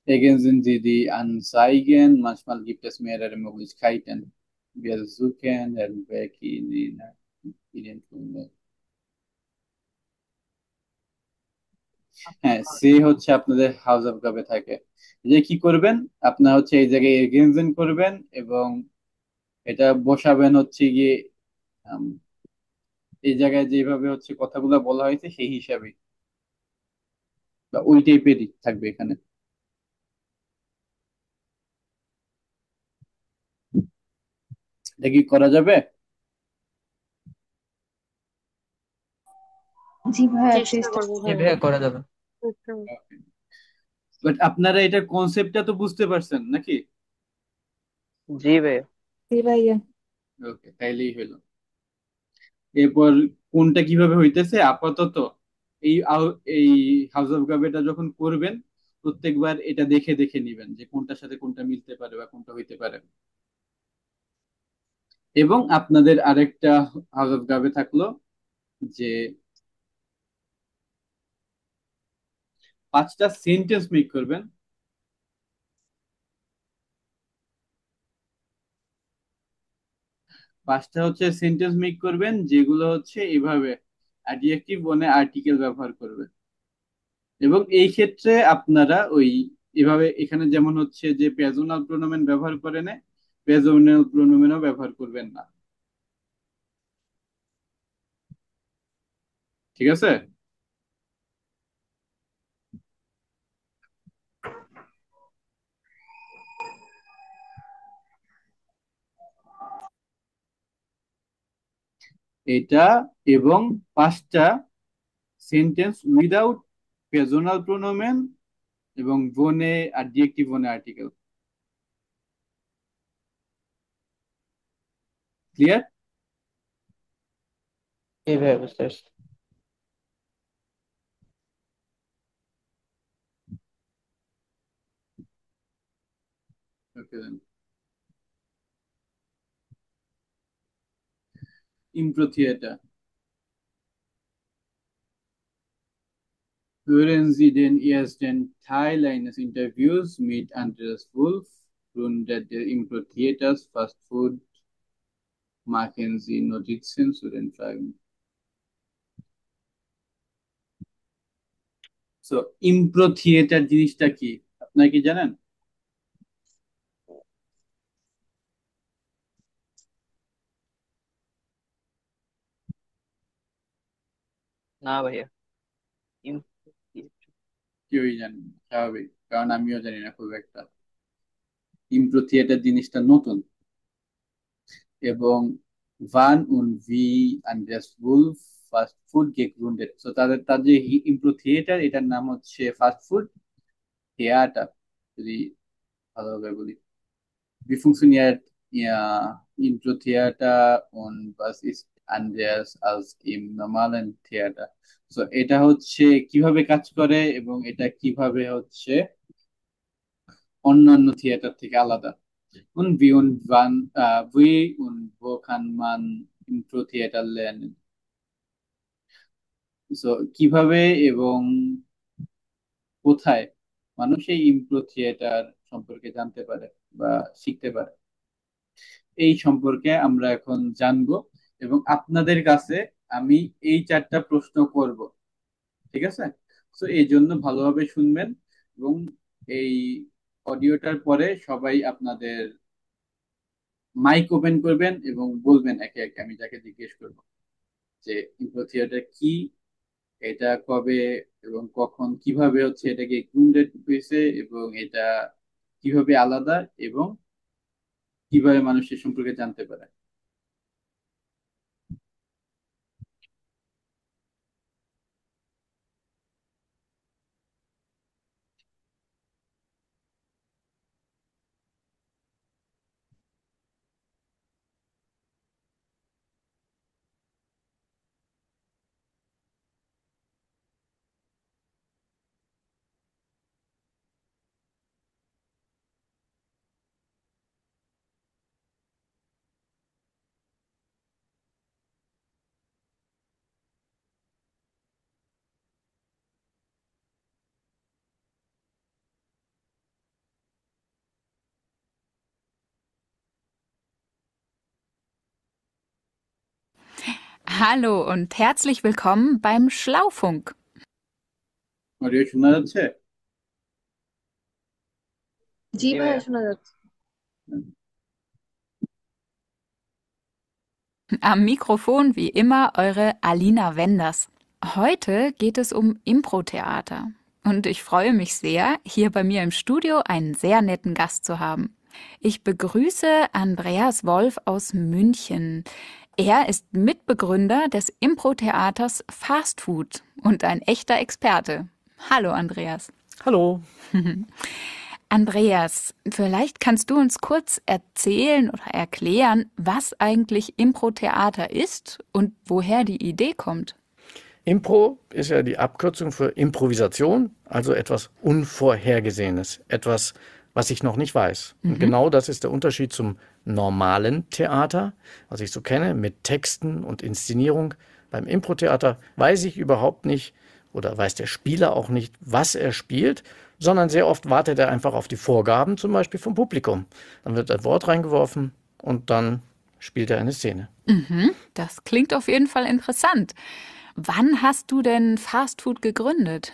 Ergänzen Sie die Anzeigen, manchmal gibt es mehrere Möglichkeiten. Wir suchen den Weg in den Tunnel. হ্যাঁ, সে হচ্ছে আপনাদের হাউস অফ গাবে থাকে। যে কি করবেন, আপনার হচ্ছে এই জায়গায় এগেনজেন করবেন এবং এটা বসাবেন হচ্ছে গিয়ে আম, এই জায়গায় যেভাবে হচ্ছে কথাগুলো বলা হয়েছে সেই হিসাবে, বা ওই টাইপেরই থাকবে এখানে। এটা কি করা যাবে? জি ভাইয়া, চেষ্টা চেষ্টা করবো জি ভাইয়া। ভাইয়া, করা যাবে। চেষ্টা বাট আপনারা এটার কনসেপ্টটা তো বুঝতে পারছেন নাকি? জি ভাইয়া। জি ভাইয়া। ওকে, তাইলেই হলো। এরপর কোনটা কিভাবে হইতেছে আপাতত এই হাউস অফ গাবেটা যখন করবেন, প্রত্যেকবার এটা দেখে দেখে নিবেন যে কোনটার সাথে কোনটা মিলতে পারে বা কোনটা হইতে পারে। এবং আপনাদের আরেকটা হাউস অফ গাবে থাকলো যে 5টা সেন্টেন্স মেক করবেন। 5টা হচ্ছে সেন্টেন্স মেক করবেন যেগুলো হচ্ছে এভাবে অ্যাডজেক্টিভ বনে আর্টিকেল ব্যবহার করবে। এবং এই ক্ষেত্রে আপনারা ওই এভাবে এখানে যেমন হচ্ছে যে প্রেজোনাল প্রোনোমেন ব্যবহার করে না, প্রেজোনাল প্রোনোমেনও ব্যবহার করবেন না। ঠিক আছে? এটা এবং 5টা সেন্টেন্স উইদাউট প্রেজোনাল প্রোনোমেন এবং বনে অ্যাডজেক্টিভ বনে আর্টিকেল। ক্লিয়ার? জি ভাইয়া, বুঝতে পারছি। ওকে, ইমপ্রো theatre. Hören Sie den ersten Teil eines Interviews mit Andreas Wolf, Gründer der Impro-Theaters Fast Food. Machen Sie Notizen zu den Fragen. So impro theatre জিনিসটা কি আপনারা কি জানেন? না ভাইয়া। কেউই জানেন না, স্বাভাবিক, কারণ আমিও জানি না খুব একটা। ইমপ্রো থিয়েটার জিনিসটা নতুন এবং ভান উন ভি আন্ডারস উলফ ফাস্ট ফুড gegründet। সো তাদের যে ইমপ্রো থিয়েটার, এটার নাম হচ্ছে ফাস্ট ফুড থিয়েটার, যদি ভালোভাবে বলি। Wie funktioniert Ihr Impro-Theater und was ist anders als im normalen Theater? So, এটা হচ্ছে কিভাবে কাজ করে এবং এটা কিভাবে হচ্ছে অন্যান্য থিয়েটার থেকে আলাদা। Und wie und wo kann man Impro-Theater lernen? So, কিভাবে এবং কোথায় মানুষ এই ইমপ্রো থিয়েটার সম্পর্কে জানতে পারে বা শিখতে পারে, এই সম্পর্কে আমরা এখন জানবো। এবং আপনাদের কাছে আমি এই 4টা প্রশ্ন করব, ঠিক আছে? তো এই জন্য ভালোভাবে শুনবেন এবং এই অডিওটার পরে সবাই আপনাদের মাইক ওপেন করবেন এবং বলবেন একে একে, আমি যাকে জিজ্ঞেস করব যে ইমপ্রো থিয়েটার কি, এটা কবে এবং কখন কিভাবে হচ্ছে এটাকে গ্রুন্ডেড হয়েছে এবং এটা কিভাবে আলাদা এবং কিভাবে মানুষ এ সম্পর্কে জানতে পারে। Hallo und herzlich willkommen beim Schlaufunk. Audio শোনা যাচ্ছে? জি জি ভাইয়া ভাইয়া। শোনা যাচ্ছে। Am Mikrofon wie immer eure Alina Wenders. Heute geht es um Impro-Theater. Und ich freue mich sehr, hier bei mir im Studio einen sehr netten Gast zu haben. Ich begrüße Andreas Wolf aus München. Er ist Mitbegründer des Impro-Theaters Fast Food und ein echter Experte. Hallo Andreas. Hallo. Andreas, vielleicht kannst du uns kurz erzählen oder erklären, was eigentlich Impro-Theater ist und woher die Idee kommt. Impro ist ja die Abkürzung für Improvisation, also etwas Unvorhergesehenes, etwas, was ich noch nicht weiß. Und genau das ist der Unterschied zum normalen Theater, was ich so kenne, mit Texten und Inszenierung. Beim Impro-Theater weiß ich überhaupt nicht oder weiß der Spieler auch nicht, was er spielt, sondern sehr oft wartet er einfach auf die Vorgaben, zum Beispiel vom Publikum. Dann wird ein Wort reingeworfen und dann spielt er eine Szene. Das klingt auf jeden Fall interessant. Wann hast du denn Fast Food gegründet?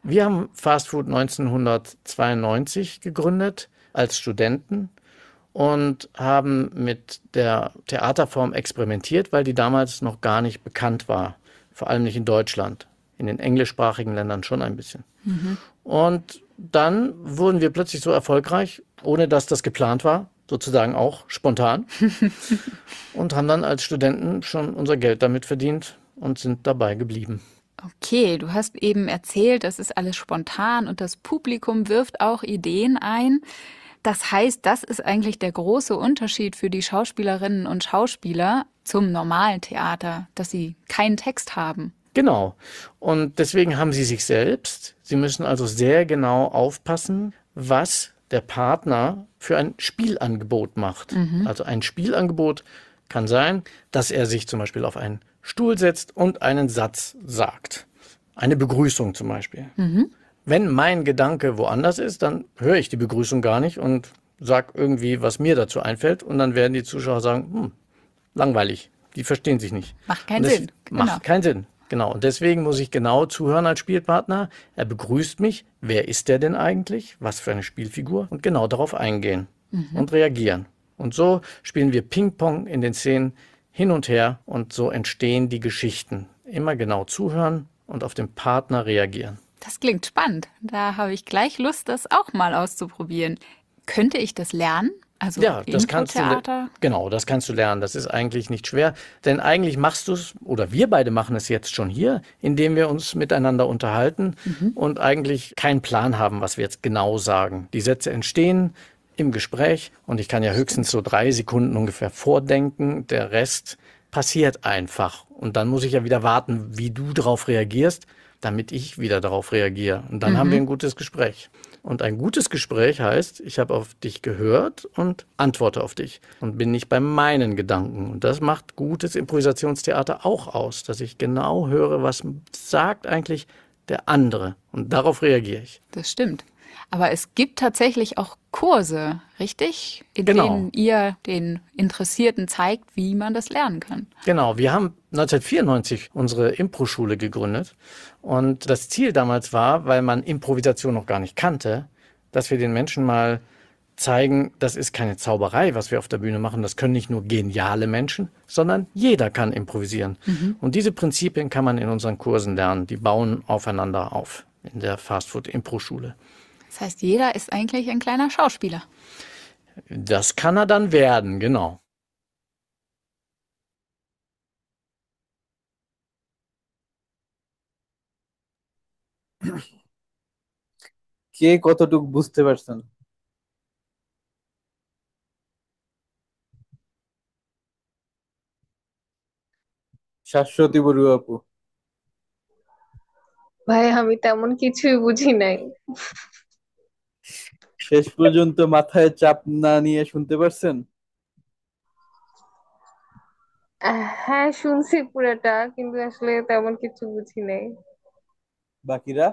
Wir haben Fast Food 1992 gegründet als Studenten und haben mit der Theaterform experimentiert, weil die damals noch gar nicht bekannt war, vor allem nicht in Deutschland, in den englischsprachigen Ländern schon ein bisschen. Und dann wurden wir plötzlich so erfolgreich, ohne dass das geplant war, sozusagen auch spontan, und haben dann als Studenten schon unser Geld damit verdient und sind dabei geblieben. Okay, du hast eben erzählt, das ist alles spontan und das Publikum wirft auch Ideen ein. Das heißt, das ist eigentlich der große Unterschied für die Schauspielerinnen und Schauspieler zum normalen Theater, dass sie keinen Text haben. Genau. Und deswegen haben sie sich selbst. Sie müssen also sehr genau aufpassen, was der Partner für ein Spielangebot macht. Also ein Spielangebot kann sein, dass er sich zum Beispiel auf einen Stuhl setzt und einen Satz sagt. Eine Begrüßung zum Beispiel. Wenn mein Gedanke woanders ist, dann höre ich die Begrüßung gar nicht und sage irgendwie, was mir dazu einfällt. Und dann werden die Zuschauer sagen, langweilig, die verstehen sich nicht. Macht keinen Und das Sinn. macht keinen Sinn. Genau. Und deswegen muss ich genau zuhören als Spielpartner. Er begrüßt mich. Wer ist der denn eigentlich? Was für eine Spielfigur? Und genau darauf eingehen und reagieren. Und so spielen wir Ping-Pong in den Szenen hin und her und so entstehen die Geschichten. Immer genau zuhören und auf den Partner reagieren. Das klingt spannend. Da habe ich gleich Lust, das auch mal auszuprobieren. Könnte ich das lernen? Also Ja, das kannst du, Impro-Theater? genau, das kannst du lernen. Das ist eigentlich nicht schwer, denn eigentlich machst du es, oder wir beide machen es jetzt schon hier, indem wir uns miteinander unterhalten und eigentlich keinen Plan haben, was wir jetzt genau sagen. Die Sätze entstehen im Gespräch und ich kann ja höchstens so 3 Sekunden ungefähr vordenken. Der Rest passiert einfach. Und dann muss ich ja wieder warten, wie du darauf reagierst, damit ich wieder darauf reagiere. Und dann haben wir ein gutes Gespräch. Und ein gutes Gespräch heißt, ich habe auf dich gehört und antworte auf dich und bin nicht bei meinen Gedanken. Und das macht gutes Improvisationstheater auch aus, dass ich genau höre, was sagt eigentlich der andere. Und darauf reagiere ich. Das stimmt. Aber es gibt tatsächlich auch Kurse, richtig? In Genau. denen ihr den Interessierten zeigt, wie man das lernen kann. Genau, wir haben 1994 unsere Impro-Schule gegründet und das Ziel damals war, weil man Improvisation noch gar nicht kannte, dass wir den Menschen mal zeigen, das ist keine Zauberei, was wir auf der Bühne machen, das können nicht nur geniale Menschen, sondern jeder kann improvisieren. Und diese Prinzipien kann man in unseren Kursen lernen, die bauen aufeinander auf in der Fastfood-Impro-Schule. Das heißt, jeder ist eigentlich ein kleiner Schauspieler. Das kann er dann werden, genau. কে কতটুকু বুঝতে পারছেন? শাশ্বতী বড়ুয়া আপু, ভাই আমি তেমন কিছুই বুঝি নাই। শেষ পর্যন্ত মাথায় চাপ না নিয়ে শুনতে পারছেন? হ্যাঁ শুনছি পুরোটা, কিন্তু আসলে তেমন কিছু বুঝি নাই। বাকিরা?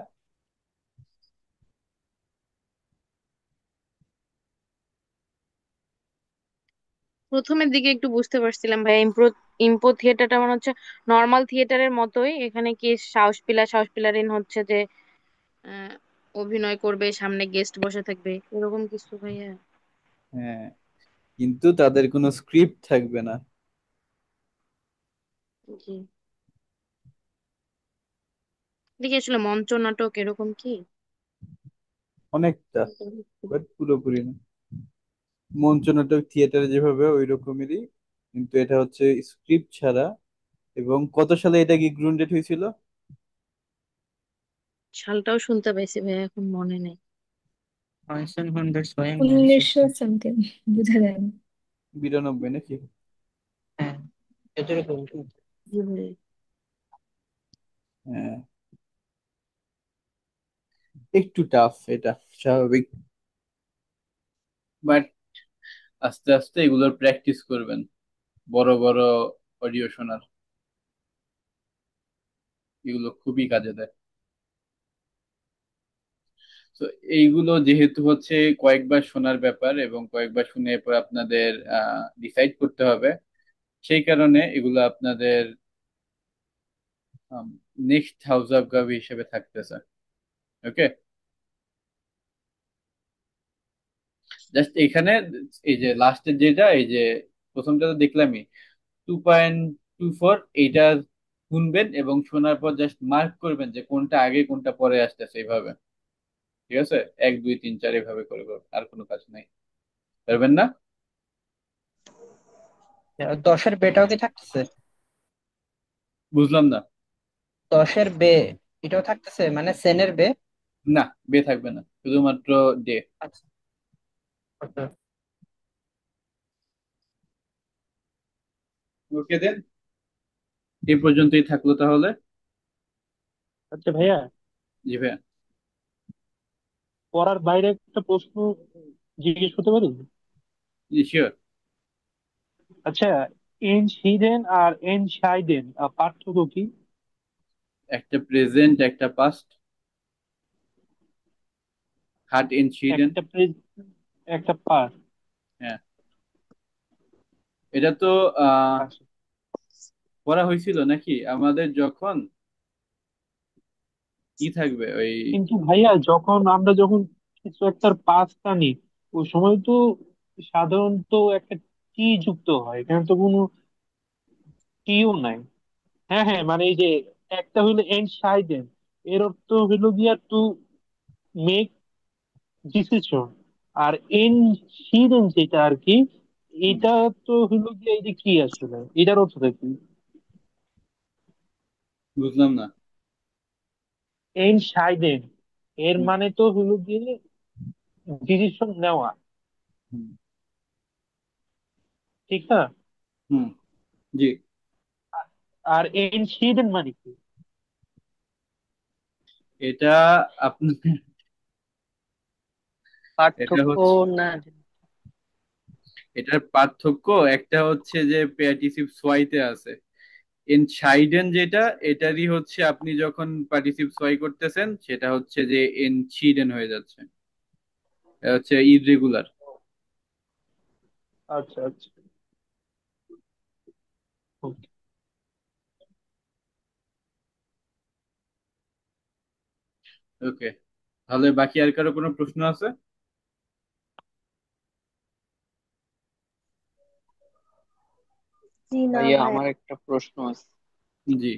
প্রথমের দিকে একটু বুঝতে পারছিলাম ভাই, ইমপ্রো ইম্পো থিয়েটারটা মনে হচ্ছে নর্মাল থিয়েটারের মতোই, এখানে কি সাহস পিলারিন হচ্ছে যে আহ, অভিনয় করবে, সামনে গেস্ট বসে থাকবে, এরকম কিছু ভাইয়া? হ্যাঁ, কিন্তু তাদের কোনো স্ক্রিপ্ট থাকবে না। জি। দেখি আসলে মঞ্চ নাটক এরকম কি? অনেকটা, বাট পুরোপুরি না। মঞ্চনাটক থিয়েটারে যেভাবে ওই রকমেরই, কিন্তু এটা হচ্ছে স্ক্রিপ্ট ছাড়া। এবং কত সালে এটা কি গ্রাউন্ডেড হয়েছিল? সালটাও শুনতে পাইছি ভাইয়া, এখন মনে নেই। 1996। 1900 সামথিং, বোঝা যায় না। 92 নাকি? হ্যাঁ, এরকম। জি ভাইয়া। হ্যাঁ, একটু টাফ এটা, স্বাভাবিক। বাট আস্তে আস্তে এগুলোর প্র্যাকটিস করবেন, বড় বড় অডিও শোনার, এগুলো খুবই কাজে দেয়। তো এইগুলো যেহেতু হচ্ছে কয়েকবার শোনার ব্যাপার এবং কয়েকবার শুনে এরপর আপনাদের ডিসাইড করতে হবে, সেই কারণে এগুলো আপনাদের নেক্সট হাউস অফ গাবি হিসেবে থাকতেছে। ওকে, জাস্ট এখানে এই যে লাস্টের যেটা, এই যে প্রথমটা তো দেখলামই, 2.24, এইটা শুনবেন এবং শোনার পর জাস্ট মার্ক করবেন যে কোনটা আগে কোনটা পরে আসতেছে এইভাবে। ঠিক আছে, 1 2 3 4 এভাবে করে করবেন, আর কোনো কাজ নাই। পারবেন না? 10-এর বেটাও কি থাকতেছে? বুঝলাম না। 10-এর বে এটাও থাকতেছে, মানে সেনের বে? না, বে থাকবে না, শুধুমাত্র ডে। আচ্ছা, আচ্ছা। ওকে দেন, এই পর্যন্তই থাকলো তাহলে। আচ্ছা ভাইয়া, জি ভাইয়া। পড়ার বাইরে একটা প্রশ্ন জিজ্ঞেস করতে পারি? জি শিওর। আচ্ছা, এনশিডেন আর এনশাইডেন পার্থক্য কি? একটা প্রেজেন্ট, একটা পাস্ট। Heart in Sweden. একটা একটা পার। হ্যাঁ, এটা তো আহ আচ্ছা, পড়া হয়েছিল নাকি আমাদের যখন, কি থাকবে ওই। কিন্তু ভাইয়া যখন কিছু একটার পাস টানি, ওই সময় তো সাধারণত একটা টি যুক্ত হয়, এখানে তো কোনো টিও নাই। হ্যাঁ হ্যাঁ, মানে এই যে একটা হইলো এনশাইডেন, এর অর্থ হইলো গিয়া টু মেক ডিসিশন। আর এনশিডেন যেটা আর কি, হুম, এটা তো হইলো গিয়া এই যে কি আসলে এটার অর্থটা কি? বুঝলাম না। এনশাইডেন এর হুম, মানে তো হইলো গিয়ে ডিসিশন নেওয়া, হুম, ঠিক না? হুম, জি। আর এনশিডেন মানে কি? এটা আপনি, এটা পার্থক্য হচ্ছে, না? এটার পার্থক্য একটা হচ্ছে যে পার্টিসিপ সোয়াইতে আছে। এনসাইডেন যেটা, এটারই হচ্ছে আপনি যখন পার্টিসিপ সোয়াই করতেছেন সেটা হচ্ছে যে এনসিডেন হয়ে যাচ্ছে। এটা হচ্ছে ইররেগুলার। আচ্ছা আচ্ছা, okay. ওকে, তাহলে বাকি আর কারো কোনো প্রশ্ন আছে? জি না ভাইয়া ভাই। আমার একটা প্রশ্ন আছে। জি।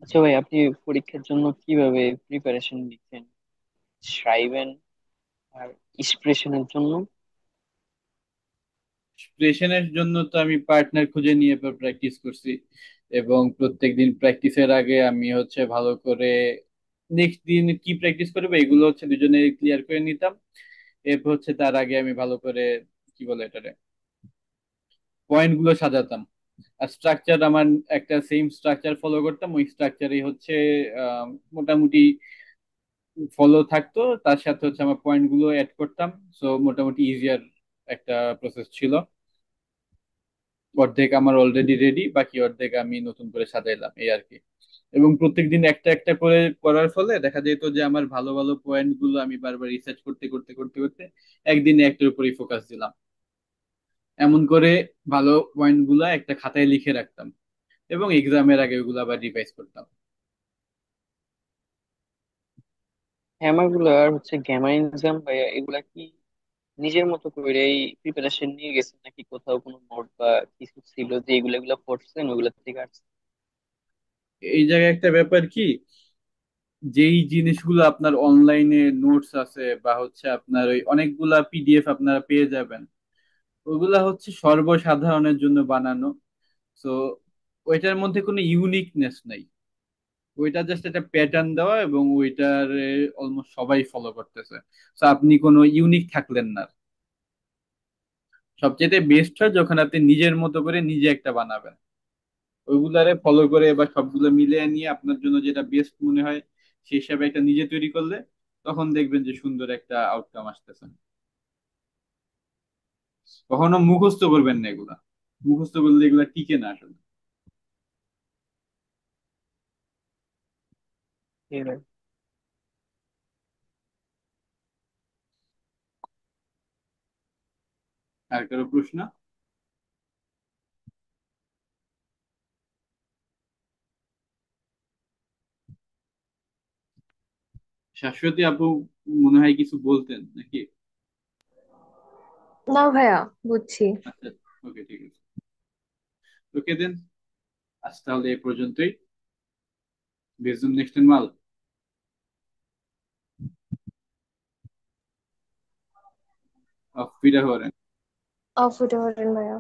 আচ্ছা ভাই, আপনি পরীক্ষার জন্য কিভাবে প্রিপারেশন নিচ্ছেন? শ্রাইবেন আর এক্সপ্রেশনের জন্য? প্রেশনের জন্য তো আমি পার্টনার খুঁজে নিয়ে প্র্যাকটিস করছি, এবং প্রত্যেকদিন প্র্যাকটিসের আগে আমি হচ্ছে ভালো করে নেক্সট দিন কি প্র্যাকটিস করবো এগুলো হচ্ছে দুজনে ক্লিয়ার করে নিতাম। এরপর হচ্ছে তার আগে আমি ভালো করে, কি বলে এটারে, পয়েন্ট গুলো সাজাতাম। আর স্ট্রাকচার আমার একটা সেম স্ট্রাকচার ফলো করতাম, ওই স্ট্রাকচারই হচ্ছে আহ, মোটামুটি ফলো থাকতো। তার সাথে হচ্ছে আমার পয়েন্ট গুলো অ্যাড করতাম। সো মোটামুটি ইজিয়ার একটা প্রসেস ছিল। অর্ধেক আমার অলরেডি রেডি, বাকি অর্ধেক আমি নতুন করে সাজাইলাম, এই আর কি। এবং প্রত্যেকদিন একটা একটা করে করার ফলে দেখা যেত যে আমার ভালো ভালো পয়েন্ট গুলো আমি বারবার রিসার্চ করতে করতে করতে করতে একদিনে একটার উপরই ফোকাস দিলাম। এমন করে ভালো পয়েন্ট গুলা একটা খাতায় লিখে রাখতাম এবং এক্সামের আগে ওগুলো আবার রিভাইজ করতাম। হ্যামাগুলো আর হচ্ছে গ্যামাইনজাম ভাইয়া, এগুলা কি নিজের মতো করেই প্রিপারেশন নিয়ে গেছেন নাকি কোথাও কোনো নোট বা কিছু ছিল যে এগুলা এগুলা পড়ছেন ওগুলা থেকে আসছে? এই জায়গায় একটা ব্যাপার কি, যেই জিনিসগুলো আপনার অনলাইনে নোটস আছে বা হচ্ছে আপনার ওই অনেকগুলা পিডিএফ আপনারা পেয়ে যাবেন, ওগুলা হচ্ছে সর্বসাধারণের জন্য বানানো। তো ওইটার মধ্যে কোনো ইউনিকনেস নাই। ওইটা জাস্ট একটা প্যাটার্ন দেওয়া এবং ওইটার অলমোস্ট সবাই ফলো করতেছে। তো আপনি কোনো ইউনিক থাকলেন না। সবচেয়ে বেস্ট হয় যখন আপনি নিজের মতো করে নিজে একটা বানাবেন, ওইগুলারে ফলো করে বা সবগুলো মিলিয়ে নিয়ে আপনার জন্য যেটা বেস্ট মনে হয় সেই হিসাবে একটা নিজে তৈরি করলে তখন দেখবেন যে সুন্দর একটা আউটকাম আসতেছে। কখনো মুখস্থ করবেন না এগুলা, মুখস্থ করলে এগুলা টিকে না আসলে। জি ভাই। আর কারো প্রশ্ন? শাশ্বতী আপু মনে হয় কিছু বলতেন নাকি? না ভাইয়া, বুঝছি। আচ্ছা, ওকে, ঠিক আছে। ওকে দেন, আজ তাহলে এই পর্যন্তই। বেজুম নেক্সট মাল auf Wiederhören. Auf Wiedersehen, ভাইয়া।